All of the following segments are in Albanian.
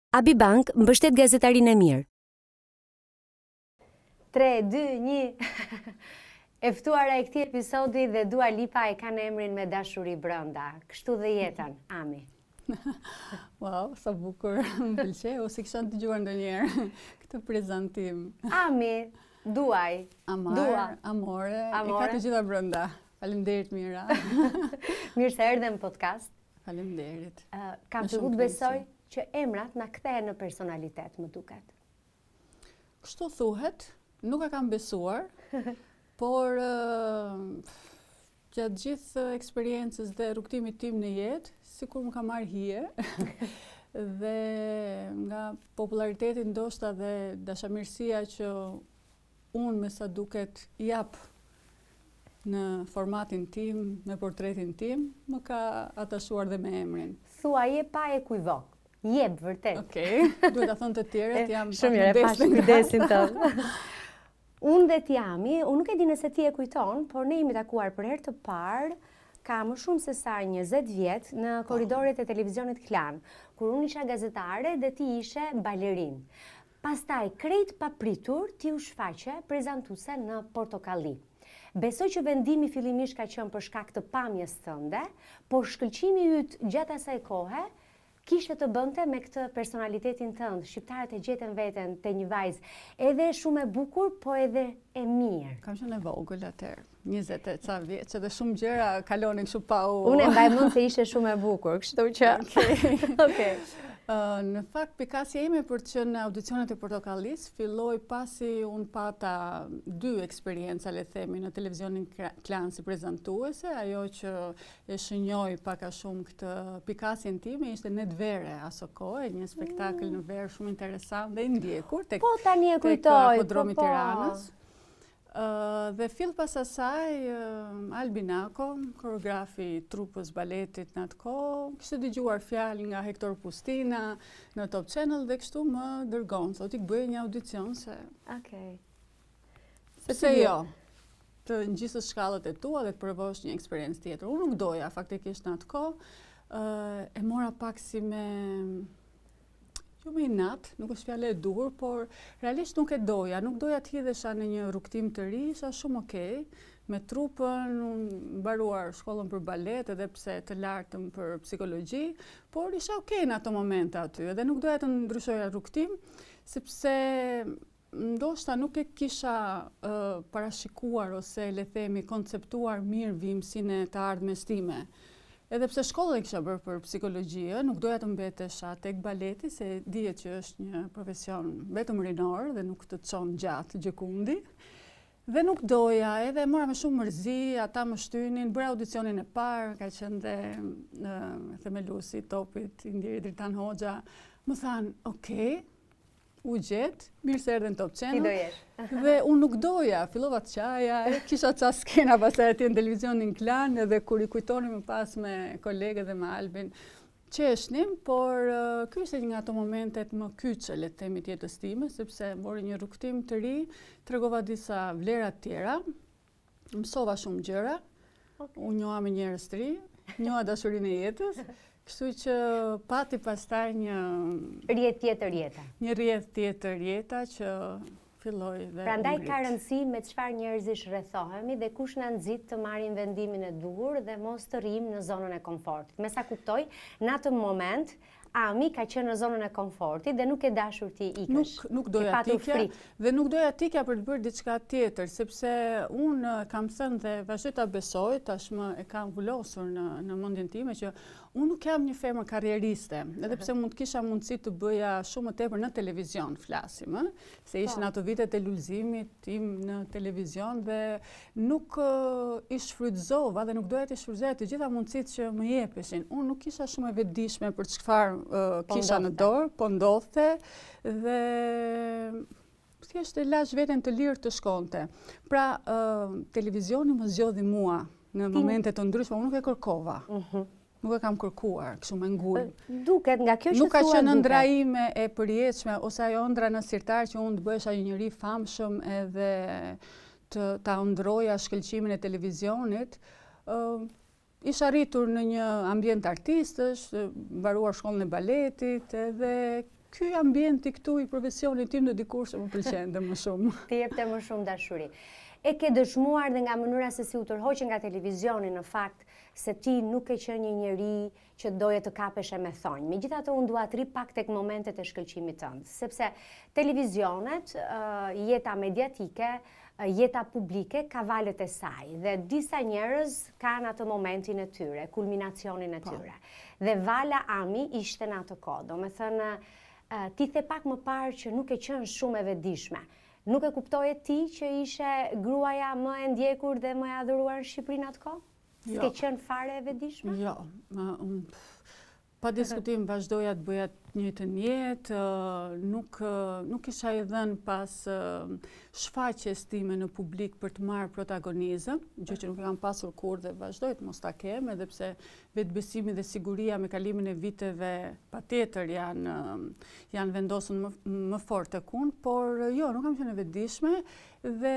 Abibank mbështet gazetarinë e mirë. 3, 2, 1. E ftuara e këtij episodi dhe Dua Lipa e kanë emrin me dashuri brenda. Kështu dhe jetën, Ami. Wow, sa bukur, më pëlqeu, si kisha dëgjuar ndonjëherë këtë prezantim. Ami, duaj. Amar, amore, e ka të gjitha brenda. Faleminderit Mira. Mirë se erdhe në podcast. Faleminderit. Kam filluar të besoj që emrat na kthehen në personalitet, më duket. Kështu thuhet, nuk e kam besuar, por gjatë gjithë eksperiencës dhe rrugtimit tim në jetë, sikur më ka marrë hije, dhe nga populariteti ndoshta dhe dashamirësia që unë me sa duket jap në formatin tim, me portretin tim, më ka atashuar dhe me emrin. Thuaje pa e kujvok. Jep, vërtet. Okej, duhet ta thonë të tjerët, jam shumë mirë, pash kujdesin tënd. Unë dhe t'Ami, unë nuk e di nëse ti e kujton, por ne jemi takuar për herë të parë ka më shumë se sa 20 vjet në korridoret e televizionit Klan, kur unë isha gazetare dhe ti ishe balerin. Pastaj, krejt papritur, ti u shfaqe prezantuese në Portokalli. Besoj që vendimi fillimisht ka qenë për shkak të pamjes tënde, por shkëlqimi yt gjatë asaj kohe kishte të bënte me këtë personalitetin tënd. Shqiptarët e gjetën veten te një vajzë edhe shumë e bukur, po edhe e mirë. Kam qenë e vogël atëherë, 20 e ca vjeç, edhe shumë gjëra kalonin kështu pa u. Unë e mbaj mend se ishe shumë e bukur, kështu që Okej. Në fakt, pikasja ime për të qenë në audicionet e Portokallis filloi pasi unë pata 2 eksperienca, le themi, në televizionin Klan si prezantuese. Ajo që e shënjoi pak a shumë këtë pikasjen time ishte Net Vere aso kohë, një spektakël në verë shumë interesant dhe i ndjekur tek tani e kujtoj, Apodromi i Tiranës. Dhe fill pas asaj, Albinako, koreografi i trupës baletit në atë kohë, kishte dëgjuar fjalë nga Hector Pustina në Top Channel dhe kështu më dërgon, thotë bëj një audicion se. Okej. Pse jo? Të ngjisësh shkallët e tua dhe të provosh një eksperiencë tjetër. Unë nuk doja faktikisht në atë kohë, e mora pak si me me inat, nuk është fjale e duhur, por realisht nuk e doja. Nuk doja të hidhesha në një rrugtim të ri, isha shumë okej. Me trupën, unë mbaruar shkollën për balet, edhe pse të lartëm për psikologji, por isha okej në ato momente aty, edhe nuk doja të ndryshoja rrugtim, sepse ndoshta nuk e kisha parashikuar ose le themi konceptuar mirë vimësinë e të ardhmes time. Edhe pse shkollën e kisha bërë për psikologji, nuk doja të mbetesha tek baleti, se dihet që është një profesion vetëm rinor dhe nuk të çon gjatë gjekundi. Dhe nuk doja, edhe mora me shumë mërzi, ata më shtynin, bëra audicionin e parë, ka qenë dhe themeluesi i Topit, Indiri Dritan Hoxha, më thanë, "Okej, u gjetë, mirë se erdhe në Top Channel." Ti do jesh. Dhe unë nuk doja, fillova të qaja, kisha ca skena pastaj atje në televizionin Klan, edhe kur i kujtonim më pas me kolegët dhe me Albin, qeshnim, por ky ishte një nga ato momentet më kyçe, le të themi, të jetës time, sepse mori një rrugtim të ri, tregova disa vlera të tjera, mësova shumë gjëra, u njoha me njerëz të ri, njoha dashurinë e jetës. Kështu që pati pastaj një rrjet tjetër jeta. Një rrjet tjetër jeta që filloi dhe. Prandaj ka rëndësi me çfarë njerëzish rrethohemi dhe kush na nxit të marrim vendimin e duhur dhe mos të rrim në zonën e komfortit. Me sa kuptoj, në atë moment Ami ka qenë në zonën e komfortit dhe nuk e dashur ti ikësh. Nuk doja tikja dhe nuk doja tikja për të bërë diçka tjetër, sepse unë kam thënë dhe vazhdoj ta besoj, tashmë e kam vulosur në mendjen time që unë nuk jam një femër karrieriste, edhe pse mund të kisha mundësi të bëja shumë më tepër në televizion, flasim, se ishin ato vitet e lulëzimit tim në televizion dhe nuk i shfrytëzova dhe nuk doja të shfrytëzoja të gjitha mundësitë që më jepeshin. Unë nuk kisha shumë e vetëdijshme për çfarë kisha në dorë, po ndodhte dhe thjesht e lash veten të lirë të shkonte. Pra, televizioni më zgjodhi mua në momente të ndryshme, unë nuk e kërkova. Nuk e kam kërkuar, kështu me ngull. Duket nga kjo që nuk ka qenë ëndra ime e përjetshme ose ajo ëndra në sirtar që unë të bëhesha një njeri famshëm edhe ta ëndroja shkëlqimin e televizionit. Isha rritur në një ambient artistësh, mbaruar shkollën e baletit, edhe ky ambienti këtu i profesionit tim në dikur që më pëlqente më shumë. Ti jepte më shumë dashuri. E ke dëshmuar dhe nga mënyra se si u tërhoqe nga televizioni në fakt se ti nuk e qenë një njeri që doje të kapeshe me thonjë. Megjithatë unë dua të ri pak tek momentet e shkëlqimit tënd, sepse televizionet, jeta mediatike, jeta publike ka valet e saj dhe disa njerëz kanë atë momentin e tyre, kulminacionin e tyre. Dhe Vala Ami ishte në atë kohë. Domethënë, ti the pak më parë që nuk e qenë shumë e vetëdijshme. Nuk e kuptoje ti që ishe gruaja më e ndjekur dhe më e adhuruar në Shqipëri në atë kohë? S'ke qenë fare e vetëdijshme? Jo, pa diskutim vazhdoja të bëja të njëjtën jetë, nuk isha i dhënë pas shfaqjes time në publik për të marrë protagonizëm, gjë që nuk e kam pasur kurrë dhe vazhdoj të mos ta kem, edhe pse vetëbesimi dhe siguria me kalimin e viteve patjetër janë vendosur më fort tek unë, por jo, nuk kam qenë e vetëdijshme dhe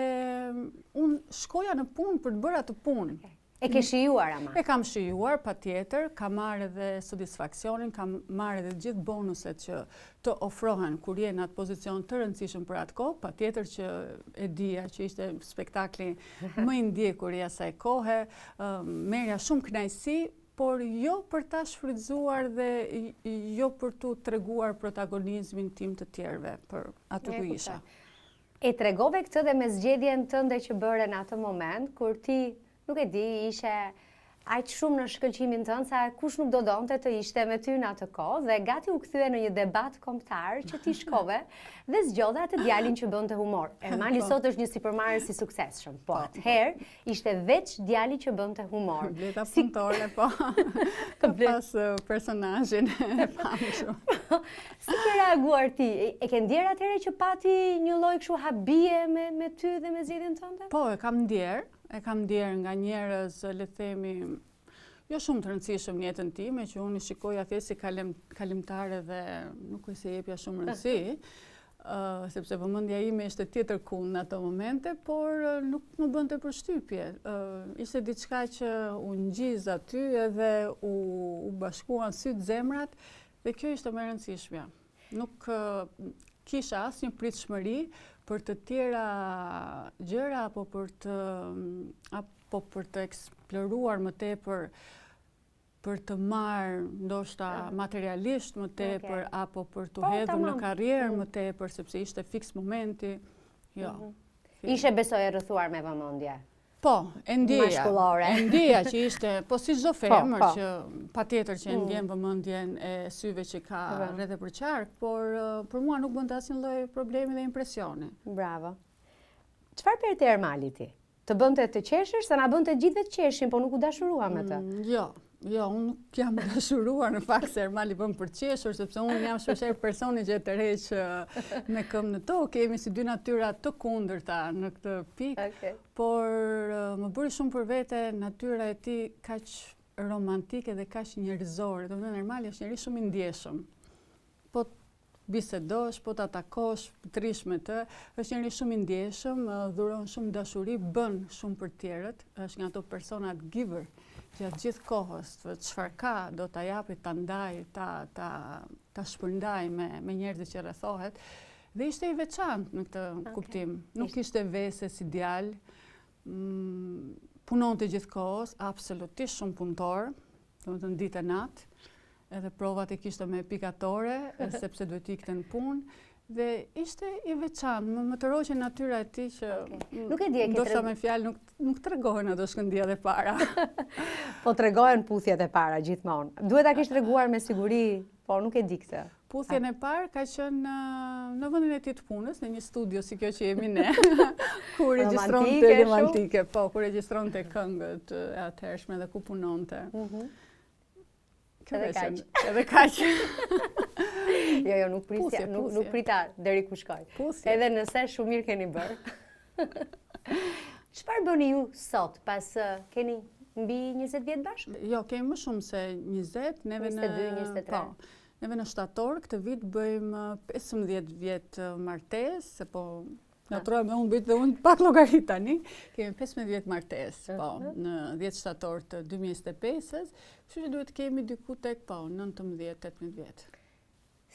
unë shkoja në punë për të bërë atë punë. E ke shijuar ama? E kam shijuar, patjetër, kam marrë edhe satisfaksionin, kam marrë edhe gjithë bonuset që të ofrohen kur je në atë pozicion të rëndësishëm për atë kohë, patjetër që e dija që ishte spektakli më i ndjekur i asaj kohe, merja shumë kënaqësi, por jo për ta shfrytzuar dhe jo për tu treguar protagonizmin tim të tjerëve për aty ku isha. E tregove këtë dhe me zgjedhjen tënde që bëre në atë moment, kur ti nuk e di, ishe aq shumë në shkëlqimin tënd sa kush nuk do donte të ishte me ty në atë kohë dhe gati u kthye në një debat kombëtar që ti shkove dhe zgjodhe atë djalin që bënte humor. Ermali sot është një sipërmarrës i suksesshëm, po atëherë ishte veç djali që bënte humor. Bleta punëtore, po. Pas personazhin e pamshëm. Si ke reaguar ti? E ke ndjer atëherë që pati një lloj kështu habie me ty dhe me zgjedhjen tënde? Po, e kam ndjer nga njerëz, le të themi, jo shumë të rëndësishëm në jetën time, që unë i shikoja thjesht si kalimtare dhe nuk e se jepja shumë rëndësi, sepse vëmendja ime ishte tjetër kund në ato momente, por nuk më bënte përshtypje. Ishte diçka që u ngjiz aty edhe u bashkuan syt zemrat dhe kjo ishte më e rëndësishmja. Nuk kisha asnjë pritshmëri për të tjera gjëra apo për të eksploruar më tepër, për të marrë ndoshta materialisht më tepër apo për të hedhur në karrierë më tepër sepse ishte fiks momenti. Jo. Ishe besoj e rrethuar me vëmendje. Po, e ndjeja. Mashkullore. E ndjeja që ishte, po si çdo femër që patjetër që ndjen vëmendjen e syve që ka rreth e përqark, por për mua nuk bënte asnjë lloj problemi dhe impresioni. Bravo. Çfarë bëri ti Ermali ti? Të bënte të qeshësh, sa na bënte gjithëve të qeshin, po nuk u dashurua me të. Jo, unë nuk jam dashuruar në fakt se Ermali bën për qeshur, sepse unë jam shpesh personi që e tërheq me këmbë në tokë, kemi si dy natyra të kundërta në këtë pikë, por më bëri shumë për vete natyra e tij kaq romantike dhe kaq njerëzore. Domethënë Ermali është njeri shumë i ndjeshëm. Po bisedosh, po ta takosh, të rish me të, është njeri shumë i ndjeshëm, dhuron shumë dashuri, bën shumë për tjerët, është nga ato personat giver. Gjatë gjithë kohës, çfarë ka, do ta japi, ta ndaj, ta shpërndaj me njerëzit që rrethohet. Dhe ishte i veçantë në këtë kuptim. Nuk ishte vese si djalë, punonte gjithë kohës, absolutisht shumë punëtor, domethënë ditë e natë, edhe provat e kishte me pikatore, sepse duhet ikte në punë. Dhe ishte i veçantë, më tërhoqe natyra e tij që ndoshta me fjalë nuk tregohen ato shkëndijat e para. Po tregohen puthjet e para gjithmonë. Duhet ta kish treguar me siguri, po nuk e di këtë. Puthjen e parë ka qenë në vendin e tij të punës, në një studio si kjo që jemi ne, ku regjistronte romantike, po, ku regjistronte këngët e atëhershme dhe ku punonte. Edhe kaq. Jo, nuk prita deri ku shkoj. Edhe nëse shumë mirë keni bërë. Çfarë bëni ju sot, pas keni mbi 20 vjet bashkë? Jo, kemi më shumë se 20, neve 22-23. Neve në shtator këtë vit bëjmë 15 vjet martesë, po natyroj me unë bëjt dhe unë pak llogarit tani, kemi 15 vjet martesë, po, në 10 shtator të 2025-s, kështu që duhet kemi diku tek 19-18 vjet.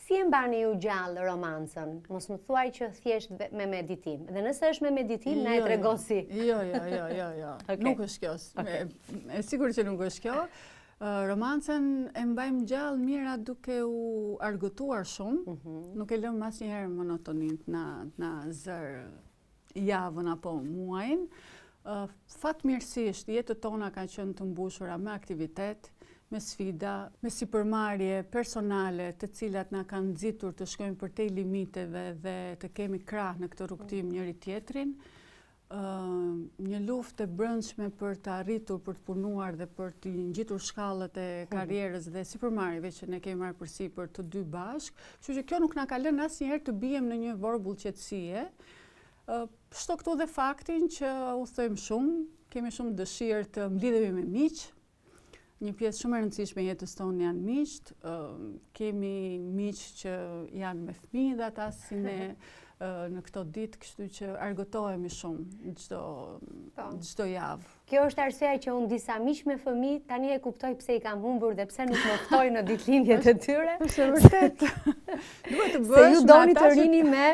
Si e mbani ju gjallë romancën? Mos më thuaj që thjesht me meditim. Dhe nëse është me meditim, na e tregon si. Jo. Nuk është kjo. E sigur që nuk është kjo. Romancën e mbajmë gjallë mira duke u argëtuar shumë. Nuk e lëmë asnjëherë monotonit na zër javën apo muajin. Fatmirësisht jetët tona kanë qenë të mbushura me aktivitet, me sfida, me sipërmarrje personale, të cilat na kanë nxitur të shkojmë përtej limiteve dhe të kemi krah në këtë rrugtim njëri tjetrin. Një luftë e brendshme për të arritur, për të punuar dhe për të ngjitur shkallët e karrierës dhe sipërmarrjeve që ne kemi marrë përsipër të dy bashk. Kështu që kjo nuk na ka lënë asnjëherë të bijem në një vorbull qetësie. Shto këtu dhe faktin që udhtojmë shumë, kemi shumë dëshirë të mblidhemi me miq. Një pjesë shumë e rëndësishme e jetës tonë janë miqt. Kemi miq që janë me fëmijë dhe ata si ne në këto ditë, kështu që argëtohemi shumë çdo javë. Kjo është arsyeja që unë disa miq me fëmijë tani e kuptoj pse i kam humbur dhe pse nuk më ftojnë në ditëlindjet e tyre. Është vërtet. Duhet të bësh. Se ju doni të rini me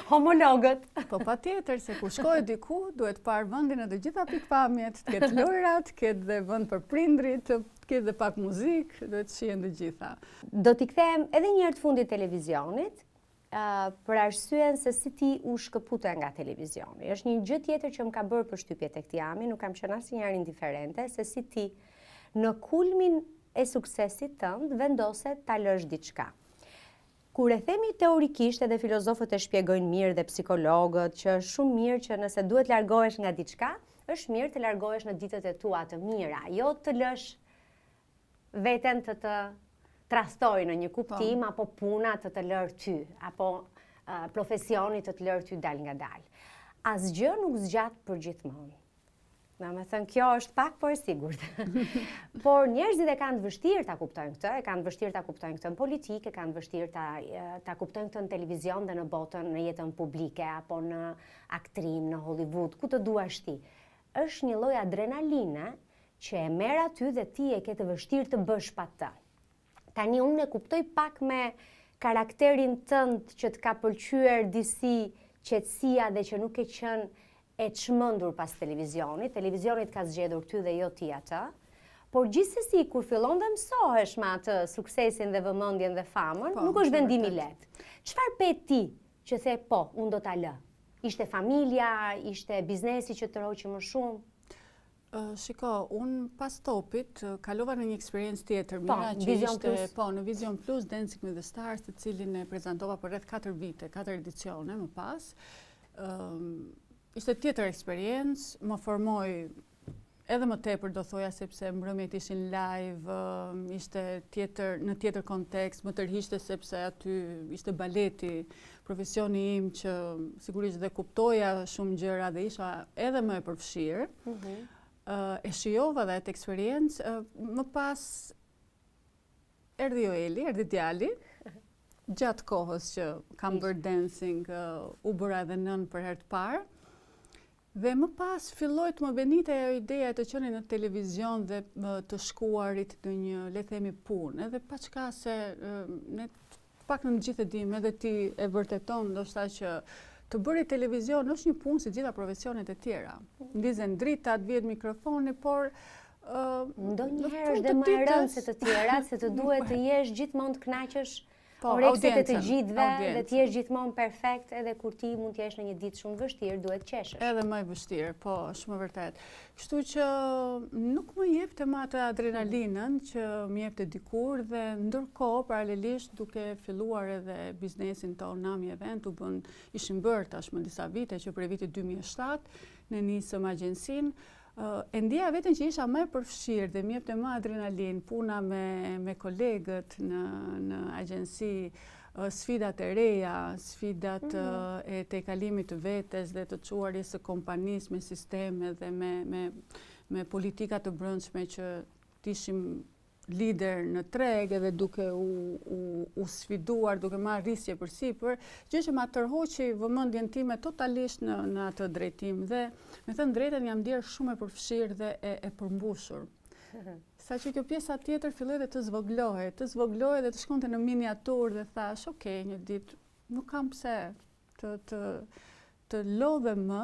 homologët. Po patjetër, se kur shkojë diku, duhet parë vendin e të gjitha pikpamjet, të ketë lojrat, të ketë dhe vend për prindrit, të ketë dhe pak muzikë, duhet shihen të gjitha. Do t'i kthehem edhe një herë të fundit televizionit, për arsyen se si ti u shkëpute nga televizioni. Është një gjë tjetër që më ka bërë përshtypje tek Tiami, nuk kam qenë asnjëherë indiferente, se si ti në kulmin e suksesit tënd vendoset ta lësh diçka. Kur e themi teorikisht, edhe filozofët e shpjegojnë mirë dhe psikologët, që është shumë mirë që nëse duhet largohesh nga diçka, është mirë të largohesh në ditët e tua të mira, jo të lësh veten të trastoj në një kuptim, apo puna të lërë ty, apo profesioni të lërë ty dal nga dal. Asgjë nuk zgjat për gjithmonë. Me thënë, kjo është pak, por e sigurt. Por njerëzit e kanë të vështirë ta kuptojnë këtë, e kanë vështirë ta kuptojnë këtë në politikë, e kanë vështirë ta kuptojnë këtë në televizion dhe në botën, në jetën publike, apo në aktrim, në Hollywood, ku të duash ti. Është një lloj adrenaline që e merr aty dhe ti e ke të vështirë të bësh pa të. Tani unë e kuptoj pak me karakterin tënd që të ka pëlqyer disi qetësia dhe që nuk e qenë e çmendur pas televizionit. Televizionit ka zgjedhur ty dhe jo ti atë. Por gjithsesi, kur fillon dhe mësohesh me atë suksesin dhe vëmendjen dhe famën, nuk është vendim i lehtë. Çfarë pe ti që the po, unë do ta lë? Ishte familja, ishte biznesi që të roqi më shumë? Shiko, unë pas Topit kalova në një eksperiencë tjetër, mira që ishte në Vision Plus, Dancing with the Stars, të cilin e prezantova për rreth 4 vite, 4 edicione më pas. Ishte tjetër eksperiencë, më formoi edhe më tepër do thoja sepse mbrëmjet ishin live, ishte në tjetër kontekst, më tërhiqte sepse aty ishte baleti, profesioni im që sigurisht dhe kuptoja shumë gjëra dhe isha edhe më e përfshirë. E shijova dhe atë eksperiencë, më pas erdhi Joeli, erdhi djali, gjatë kohës që kam bërë dancing, u bëra edhe nën për herë të parë. Dhe më pas filloi të më benite ajo ideja të qenë në televizion dhe të shkuarit në një, le të themi, punë. Edhe paçka se ne pak në gjithë e dim, edhe ti e vërteton ndoshta që të bëri televizion është një punë si gjitha profesionet e tjera. Ndizen dritat, vihet mikrofoni, por ndonjëherë është dhe më e rëndë se të tjerat, se të duhet të jesh gjithmonë të kënaqësh orekset e të gjithëve dhe të jesh gjithmonë perfekt, edhe kur ti mund të jesh në një ditë shumë vështirë, duhet qeshësh. Edhe më e vështirë, po, shumë vërtet. Kështu që nuk më jepte më atë adrenalinën që më jepte dikur dhe ndërkohë paralelisht duke filluar edhe biznesin tonë Nami Event, ishim bërë tashmë disa vite që prej vitit 2007 ne nisëm agjensinë. E ndjeja veten që isha më e përfshirë dhe më jepte më adrenalin, puna me kolegët në agjensi, sfidat e reja, sfidat e tejkalimit të vetes dhe të çuarjes së kompanisë me sisteme dhe me politika të brendshme që t'ishim lider në treg edhe duke u sfiduar, duke marrë risje përsipër, gjë që ma tërhoqi vëmendjen time totalisht në atë drejtim dhe me thënë drejtën jam ndjerë shumë e përfshirë dhe e përmbushur. Sa që kjo pjesa tjetër filloi dhe të zvoglohej dhe të shkonte në miniaturë dhe thash, okay, një ditë nuk kam pse të lodhem më,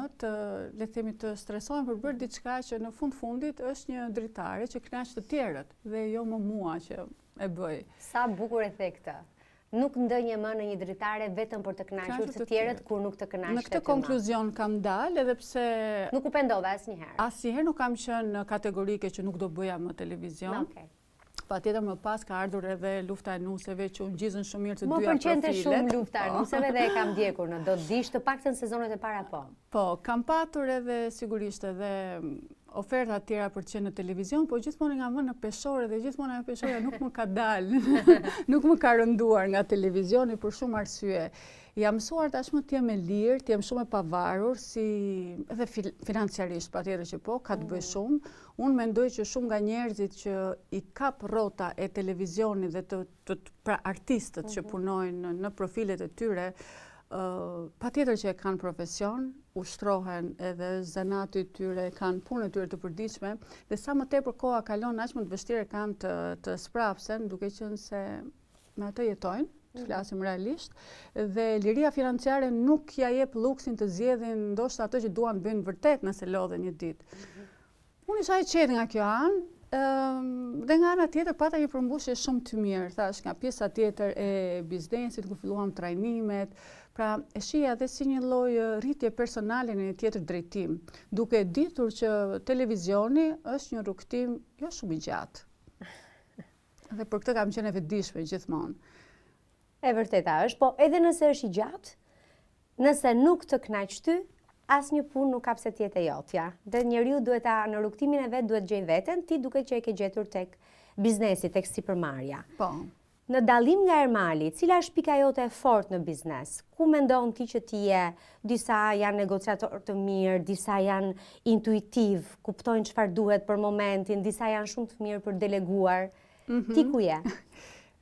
le të themi të stresohem për bërë diçka që në fundit është një dritare që kënaq të tjerët dhe jo më mua që e bëj. Sa bukur e the këtë. Nuk ndënje më në një dritare vetëm për të kënaqur të tjerët kur nuk të kënaqet. Në këtë konkluzion kam dalë edhe pse nuk u pendova asnjëherë. Asnjëherë nuk kam qenë kategorike që nuk do bëja më televizion. Okay. Patjetër më pas ka ardhur edhe lufta e nuseve që u ngjizën shumë mirë të dyja profilet. Më pëlqente shumë lufta e Po. nuseve dhe e kam ndjekur në do të dish të paktën sezonet e para po. Po, kam patur edhe sigurisht edhe oferta tjera për të qenë në televizion, po gjithmonë nga më në peshore dhe gjithmonë ajo peshore nuk më ka dalë, nuk më ka rënduar nga televizioni për shumë arsye. Jam mësuar tashmë të jem e lirë, të jem shumë e pavarur, si edhe financiarisht patjetër që po, ka të bëj shumë. Unë mendoj që shumë nga njerëzit që i kap rrota e televizionit dhe pra artistët që punojnë në profilet e tyre, patjetër që e kanë profesion, ushtrohen edhe zanati i tyre, kanë punën e tyre të përditshme dhe sa më tepër koha kalon, aq më të vështirë kanë të sprapsen, duke qenë se me atë jetojnë, të flasim realisht, dhe liria financiare nuk ja jep luksin të zgjedhin ndoshta ato që duan bëjnë vërtet nëse lodhen një ditë. Unë isha e qetë nga kjo anë, dhe nga ana tjetër pata një përmbushje shumë të mirë, thash nga pjesa tjetër e biznesit, ku filluam trajnimet, pra e shija dhe si një lloj rritje personale në një tjetër drejtim, duke ditur që televizioni është një rrugtim jo shumë i gjatë. Dhe për këtë kam qenë e vetëdijshme gjithmonë. E vërteta është, po edhe nëse është i gjatë, nëse nuk të kënaq ty, asnjë punë nuk ka pse të jetë e jotja. Dhe njeriu duhet në rrugtimin e vet duhet gjej veten, ti duket që e ke gjetur tek biznesi, tek sipërmarrja. Po. Në dallim nga Ermali, cila është pika jote e fortë në biznes? Ku mendon ti që ti je? Disa janë negociator të mirë, disa janë intuitiv, kuptojnë çfarë duhet për momentin, disa janë shumë të mirë për deleguar. Ti ku je?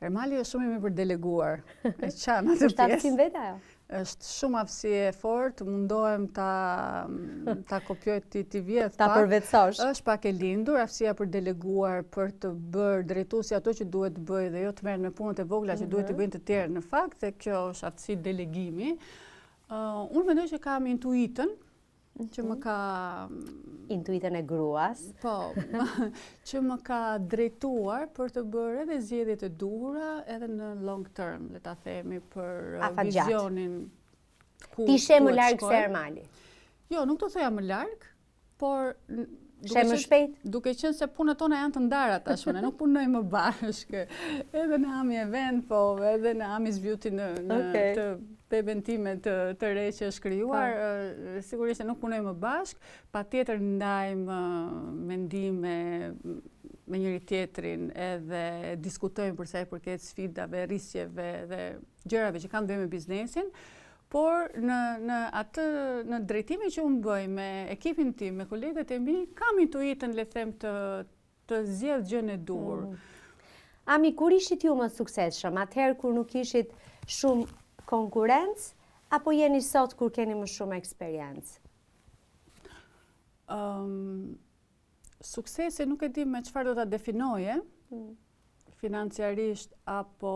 Ermali është shumë i mirë për deleguar. E çan atë pjesë. Është aftësi vetë ajo? Është shumë aftësi e fortë, mundohem ta kopjoj ti vjedh. Ta përvetësosh. Është pak e lindur, aftësia për deleguar, për të bërë drejtuesi ato që duhet të bëjë dhe jo të merret me punët e vogla që duhet të bëjnë të tjerë në fakt, dhe kjo është aftësi delegimi. Unë mendoj që kam intuitën, që më ka... Intuitën e gruas. Po, që më ka drejtuar për të bërë edhe zgjedhjet e duhura edhe në long term, le ta themi, për vizionin ku ti she më larg se Ermali? Jo, nuk do thoja më larg, por... She më shpejt? Duke qenë se punët tona janë të ndara tashmë, ne nuk punojmë më bashkë, edhe në Ami Event, po, edhe në Ami's Beauty në të beben time të re që është krijuar, sigurisht se nuk punojmë më bashkë, patjetër ndajmë mendime me njëri tjetrin edhe diskutojmë për sa i përket sfidave, rrisjeve dhe gjërave që kanë të bëjnë me biznesin. Por në drejtimin që unë bëj me ekipin tim, me kolegët e mi, kam intuitën, le them, të zgjedh gjën e dur. Ami, kur ishit ju më suksesshëm? Atëherë kur nuk ishit shumë konkurrencë, apo jeni sot kur keni më shumë eksperiencë? Suksesi nuk e di me çfarë do ta definoje, financiarisht apo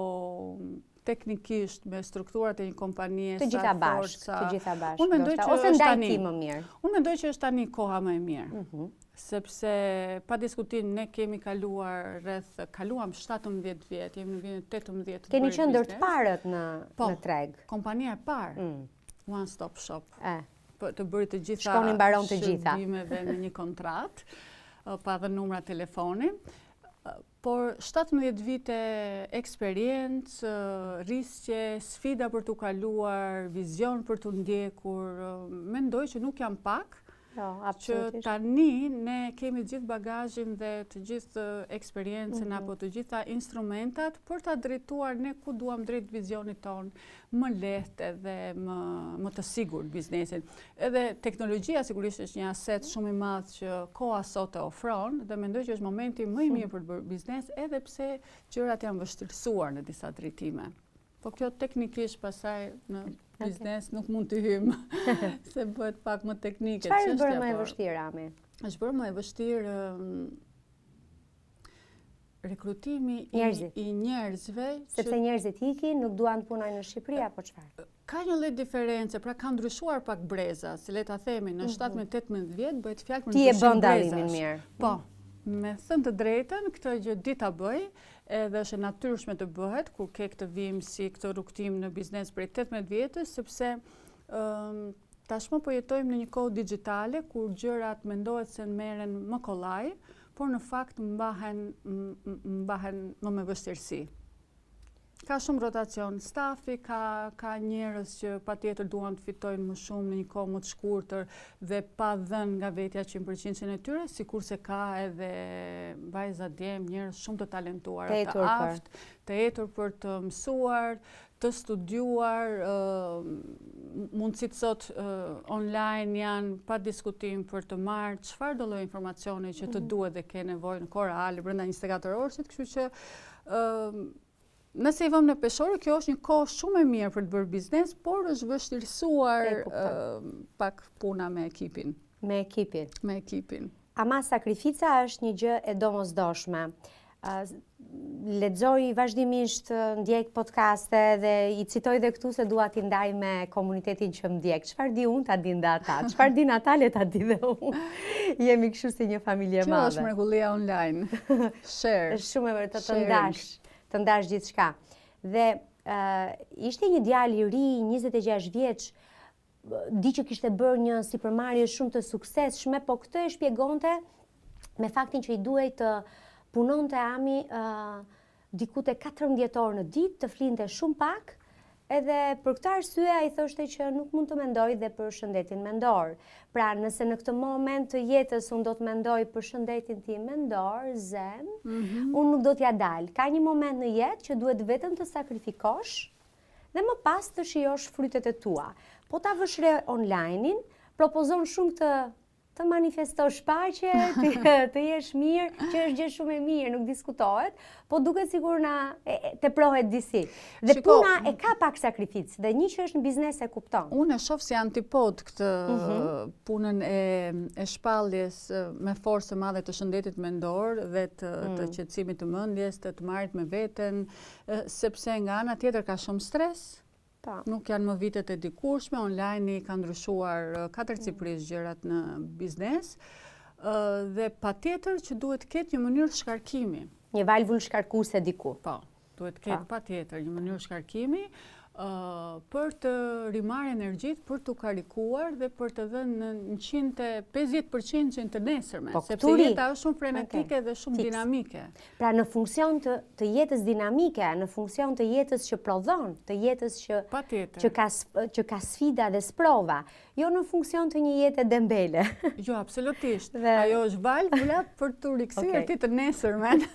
teknikisht me strukturat e një kompanie, të gjitha bashkë. Unë mendoj që ose ndaj ti më mirë. Unë mendoj që është tani koha më e mirë. Sepse pa diskutim ne kemi kaluam 17 vjet, jemi në vitin 18. Keni qenë ndër të parët në treg. Kompania e parë. One Stop Shop. Të bëri të gjitha shkonin mbaron të gjitha shërbimeve në një kontratë, pa dhe numra telefoni. Por 17 vite eksperiencë, rrisje, sfida për të kaluar, vizion për të ndjekur, mendoj që nuk jam pak, që tani ne kemi gjithë bagazhin dhe të gjithë eksperiencën apo të gjitha instrumentat për ta drejtuar ne ku duam drejt vizionit ton, më lehtë edhe më të sigurt biznesin. Edhe teknologjia sigurisht është një aset shumë i madh që koha sot e ofron dhe mendoj që është momenti më i mirë për të bërë biznes, edhe pse gjërat janë vështirësuar në disa drejtime. Po kjo teknikisht pasaj në biznes nuk mund të hymë, se bëhet pak më teknike. Çfarë është bërë më e vështirë, Ami? Është bërë më e vështirë rekrutimi i njerëzve. Sepse njerëzit ikin, nuk duan të punojnë në Shqipëri, apo çfarë? Ka një lloj diferencë, pra ka ndryshuar pak breza, si le ta themi, në 17-18 vjet bëhet fjalë për ndryshim brezash. Ti e bën dallimin mirë. Po, me thënë të drejtën, këtë gjë di ta bëj, edhe është e natyrshme të bëhet kur ke këtë vim si këtë rrugtim në biznes prej 18 vjetësh, sepse tashmë po jetojmë në një kohë digjitale kur gjërat mendohet se merren më kollaj, por në fakt mbahen më me vështirësi. Ka shumë rotacion stafi, ka njerëz që patjetër duan të fitojnë më shumë në një kohë më të shkurtër dhe pa dhënë nga vetja 100% e tyre, sikurse ka edhe vajza djem, njerëz shumë të talentuar, të aftë, të etur për të mësuar, të studiuar, mundësitë sot online janë pa diskutim për të marrë çfarë do lloj informacioni që të duhet dhe ke nevojë në kohë reale brenda 24 orësh, kështu që nëse i vëmë në peshore, kjo është një kohë shumë e mirë për të bërë biznes, por është vështirësuar pak puna me ekipin. Me ekipin. Me ekipin. Ama sakrifica është një gjë e domosdoshme. Lexoj vazhdimisht, ndjek podcaste dhe i citoj dhe këtu se dua t'i ndaj me komunitetin që më ndjek. Çfarë di unë, ta din dhe ata. Çfarë din ata, le ta di dhe unë. Jemi kështu si një familje madhe. Kjo është mrekullia online. Share. Është shumë e vërtetë të ndash gjithçka. Dhe ishte një djalë i ri, 26 vjeç, di që kishte bërë një sipërmarrje shumë të suksesshme, po këtë e shpjegonte me faktin që i duhej të punonte Ami diku te 14 orë në ditë, të flinte shumë pak, edhe për këtë arsye ai thoshte që nuk mund të mendoj dhe për shëndetin mendor. Pra, nëse në këtë moment të jetës unë do të mendoj për shëndetin tim mendor, zen, unë nuk do t'ja dal. Ka një moment në jetë që duhet vetëm të sakrifikosh dhe më pas të shijosh frytet e tua. Po ta vësh re online-in, propozon shumë të manifestosh paqe, të jesh mirë, që është gjë shumë e mirë, nuk diskutohet, po duket sikur na teprohet disi. Dhe puna e ka pak sakrificë, dhe një që është në biznes e kupton. Unë e shoh si antipod këtë punën e shpalljes me forcë të madhe të shëndetit mendor dhe të qetësimit të mendjes, të marrit me veten, sepse nga ana tjetër ka shumë stres. Nuk janë më vitet e dikurshme, online ka ndryshuar katërcipërisht gjërat në biznes dhe patjetër që duhet të ketë një mënyrë shkarkimi. Një valvulë shkarkuese diku. Po, duhet të ketë patjetër një mënyrë shkarkimi për të rimarrë energjit, për të karikuar dhe për të dhënë në 150% që të nesërme, sepse jeta është shumë frenetike dhe shumë dinamike. Pra në funksion të jetës dinamike, në funksion të jetës që prodhon, të jetës që ka sfida dhe sprova, jo në funksion të një jetë dembele. Jo, absolutisht. Ajo është valvula për të rikthyer ti të nesërmen.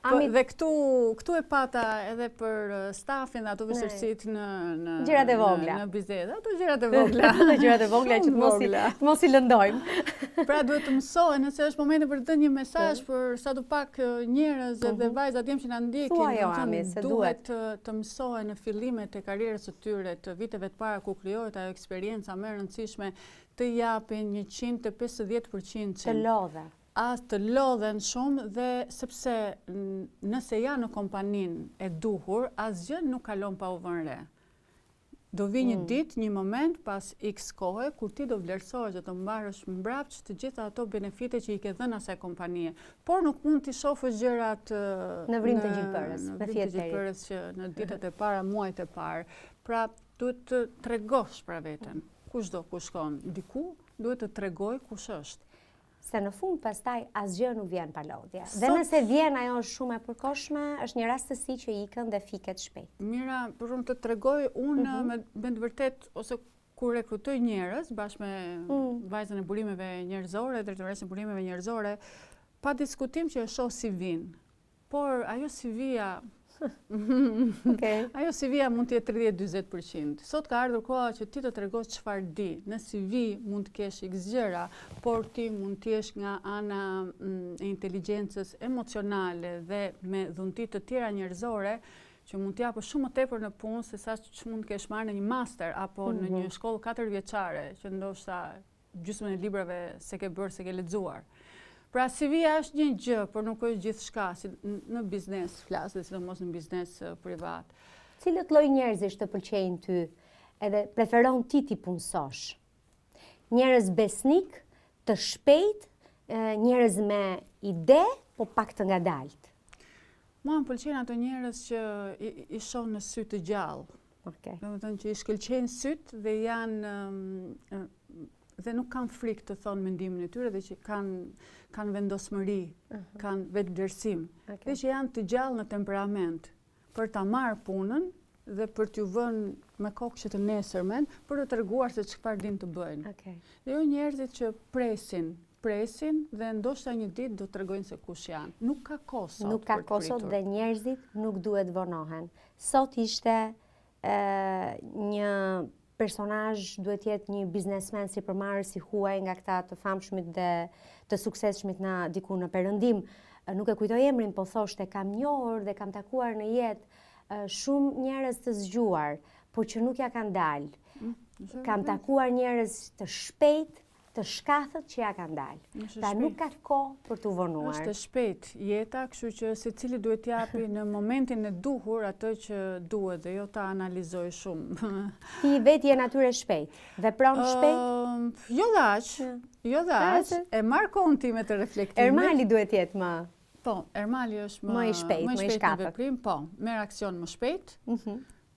Dhe këtu e pata edhe për stafin dhe ato vështirësitë në gjërat e vogla. Në biznes, ato gjërat e vogla. Ato gjërat e vogla që të mos i lëndojmë. Pra duhet të mësohen, nëse është momenti për të dhënë një mesazh për sadupak njerëz dhe vajza djem që na ndjekin, duhet të mësohen në fillimet e karrierës së tyre, të viteve të para ku krijohet ajo eksperjenca më e rëndësishme, të japin 150%. Të lodhe. Të lodhen shumë dhe sepse nëse janë në kompaninë e duhur, asgjë nuk kalon pa u vënë re. Do vi një ditë, një moment pas X kohe, kur ti do vlerësohesh dhe të mbarësh mbrapsht të gjitha ato benefite që i ke dhënë asaj kompanie. Por nuk mund t'i shohësh gjërat në vrim të gjilpërës, në vrim të gjilpërës që në ditët e para, muajt e parë. Pra duhet të tregosh për veten. Kushdo ku shkon diku, duhet të tregoj kush është. Se në fund pastaj asgjë nuk vjen pa lodhje. Dhe nëse vjen ajo është shumë e përkohshme, është një rastësi që ikën dhe fiket shpejt. Mira, për shumë të tregoj unë me të vërtet ose kur rekrutoj njerëz bashkë me vajzën e burimeve njerëzore, drejtoresën e burimeve njerëzore, pa diskutim që e shoh CV-n. Por ajo CV-ja ajo CV-ja mund të jetë 30-40%. Sot ka ardhur koha që ti të tregosh çfarë di. Në CV mund të kesh X gjëra, por ti mund të jesh nga ana e inteligjencës emocionale dhe me dhunti të tjera njerëzore që mund të japësh shumë më tepër në punë se sa që mund të kesh marrë në një master apo në një shkollë 4 vjeçare, që ndoshta gjysmën e librave se ke bërë, se ke lexuar. Pra CV-ja është një gjë, por nuk është gjithçka, si në biznes flas, dhe sidomos në biznes privat. Cilët lloj njerëzish të pëlqejnë ty edhe preferon ti ti punësosh? Njerëz besnik, të shpejt, njerëz me ide, po pak të ngadalt. Mua më pëlqejnë ato njerëz që i shoh në sy të gjallë. Okay. Domethënë që i shkëlqejnë syt dhe janë dhe nuk kanë frikë të thonë mendimin e tyre dhe që kanë vendosmëri, kanë vetëvlerësim. Okay. Dhe që janë të gjallë në temperament për ta marrë punën dhe për t'ju vënë me kokë që të nesërmen për të treguar se çfarë din të bëjnë. Okay. Dhe jo njerëzit që presin dhe ndoshta një ditë do t'tregojnë se kush janë. Nuk ka kohë sot. Nuk ka kohë sot dhe njerëzit nuk duhet vonohen. Sot ishte një personazh, duhet jetë një biznesmen si përmarrës si huaj nga këta të famshmit dhe të suksesshmit na diku në Perëndim. Nuk e kujtoj emrin, po thoshte kam njohur dhe kam takuar në jetë shumë njerëz të zgjuar, por që nuk ja kanë dalë. Kam takuar njerëz të shpejt, të shkathët që ja kanë dalë. Ta nuk ka kohë për t'u vonuar. Është shpejt jeta, kështu që secili duhet t'japi në momentin e duhur atë që duhet dhe jo ta analizoj shumë. Ti vetë je natyrë shpejt, vepron shpejt? Jo dhe aq, e marr kohën time të reflektimit. Ermali duhet jetë më. Po, Ermali është më i shpejt, më i shkatët. Në veprim, po, merr aksion më shpejt.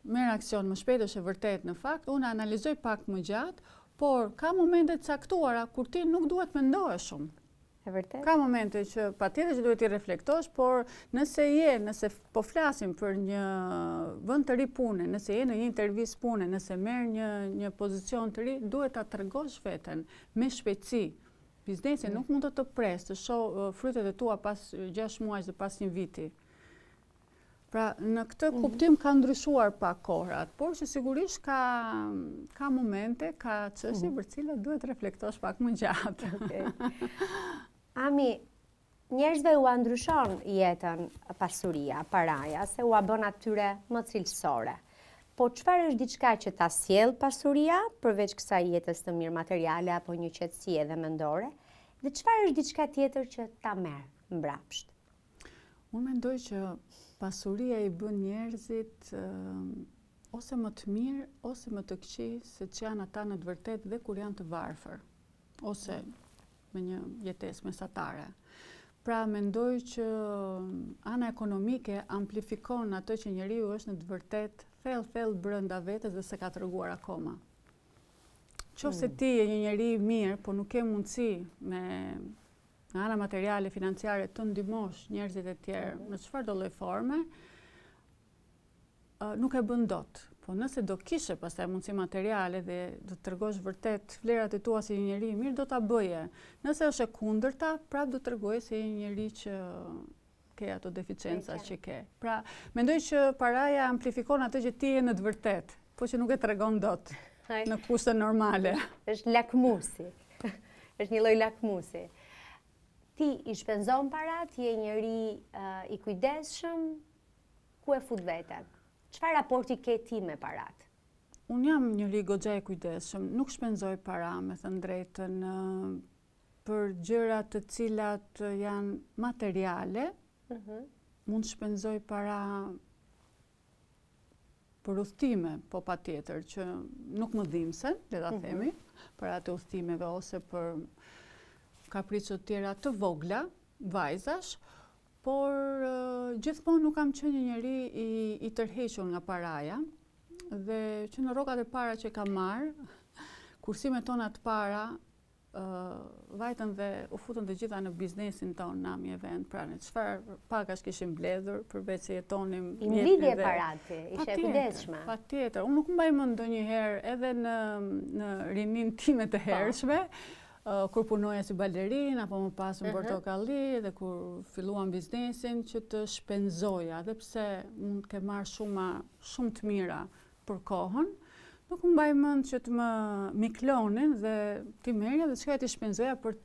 Merr aksion më shpejt është e vërtet në fakt, unë analizoj pak më gjatë. Por ka momente të caktuara kur ti nuk duhet mendohesh shumë. E vërtet? Ka momente që patjetër që duhet ti reflektosh, por nëse po flasim për një vend të ri pune, nëse je në një intervistë pune, nëse merr një pozicion të ri, duhet ta tregosh veten me shpejtësi. Biznesi nuk mund të pres të shoh frytet e tua pas 6 muajsh dhe pas një viti. Pra, në këtë kuptim ka ndryshuar pak kohrat, por që sigurisht ka momente, ka çështje për cilat duhet reflektosh pak më gjatë. Okay. Ami, njerëzve u ndryshon jetën pasuria, paraja, se u bën atyre më cilësore. Po çfarë është diçka që ta sjell pasuria, përveç kësaj jetës të mirë materiale apo një qetësi edhe mendore, dhe çfarë është diçka tjetër që ta merr mbrapsht? Unë mendoj që pasuria i bën njerëzit ose më të mirë, ose më të këqij, se që janë ata në të vërtetë dhe kur janë të varfër, ose me një jetesë mesatare. Pra mendoj që ana ekonomike amplifikon atë që njeriu është në të vërtetë thellë brenda vetes dhe se ka treguar akoma. Qofse ti je një njeri i mirë, po nuk ke mundësi në ana materiale, financiare të ndihmosh njerëzit e tjerë në çfarëdo lloj forme, nuk e bën dot. Po nëse do kishe pastaj mundësi materiale dhe do të tregosh vërtet vlerat e tua si një njeri i mirë, do ta bëje. Nëse është e kundërta, prap do t'tregoje se je një njeri që ke ato deficienca që ke. Pra, mendoj që paraja amplifikon atë që ti je në të vërtet, po që nuk e tregon dot në kushte normale. Është lakmusi. Është një lloj lakmusi. Ti i shpenzon parat, je njëri i kujdesshëm, ku e fut veten? Çfarë raporti ke ti me parat? Unë jam njëri goxha i kujdesshëm, nuk shpenzoj para, me thënë drejtën, për gjëra të cilat janë materiale, mund shpenzoj para për udhëtime, po patjetër, që nuk më dhimbsen, le ta themi, para të udhëtimeve ose për kaprico tjera të vogla, vajzash, por gjithmonë nuk kam qenë një njeri i tërhequr nga paraja dhe që në rrogat e para që kam marrë, kursimet tona të para vajtën dhe u futën të gjitha në biznesin tonë na mi event, pra në çfarë pagash kishim mbledhur, përveç se jetonim i mblidhje parati, ishe e kujdesshme. Patjetër, unë nuk mbaj mend ndonjëherë edhe në rinin time të hershme, kur punoja si balerin, apo më pas në portokalli, dhe kur filluam biznesin, që të shpenzoja, dhe pse mund ke marrë shumë të mira për kohën, nuk më mbaj mend që të më miklonin dhe ti merja dhe çka ti shpenzoja për të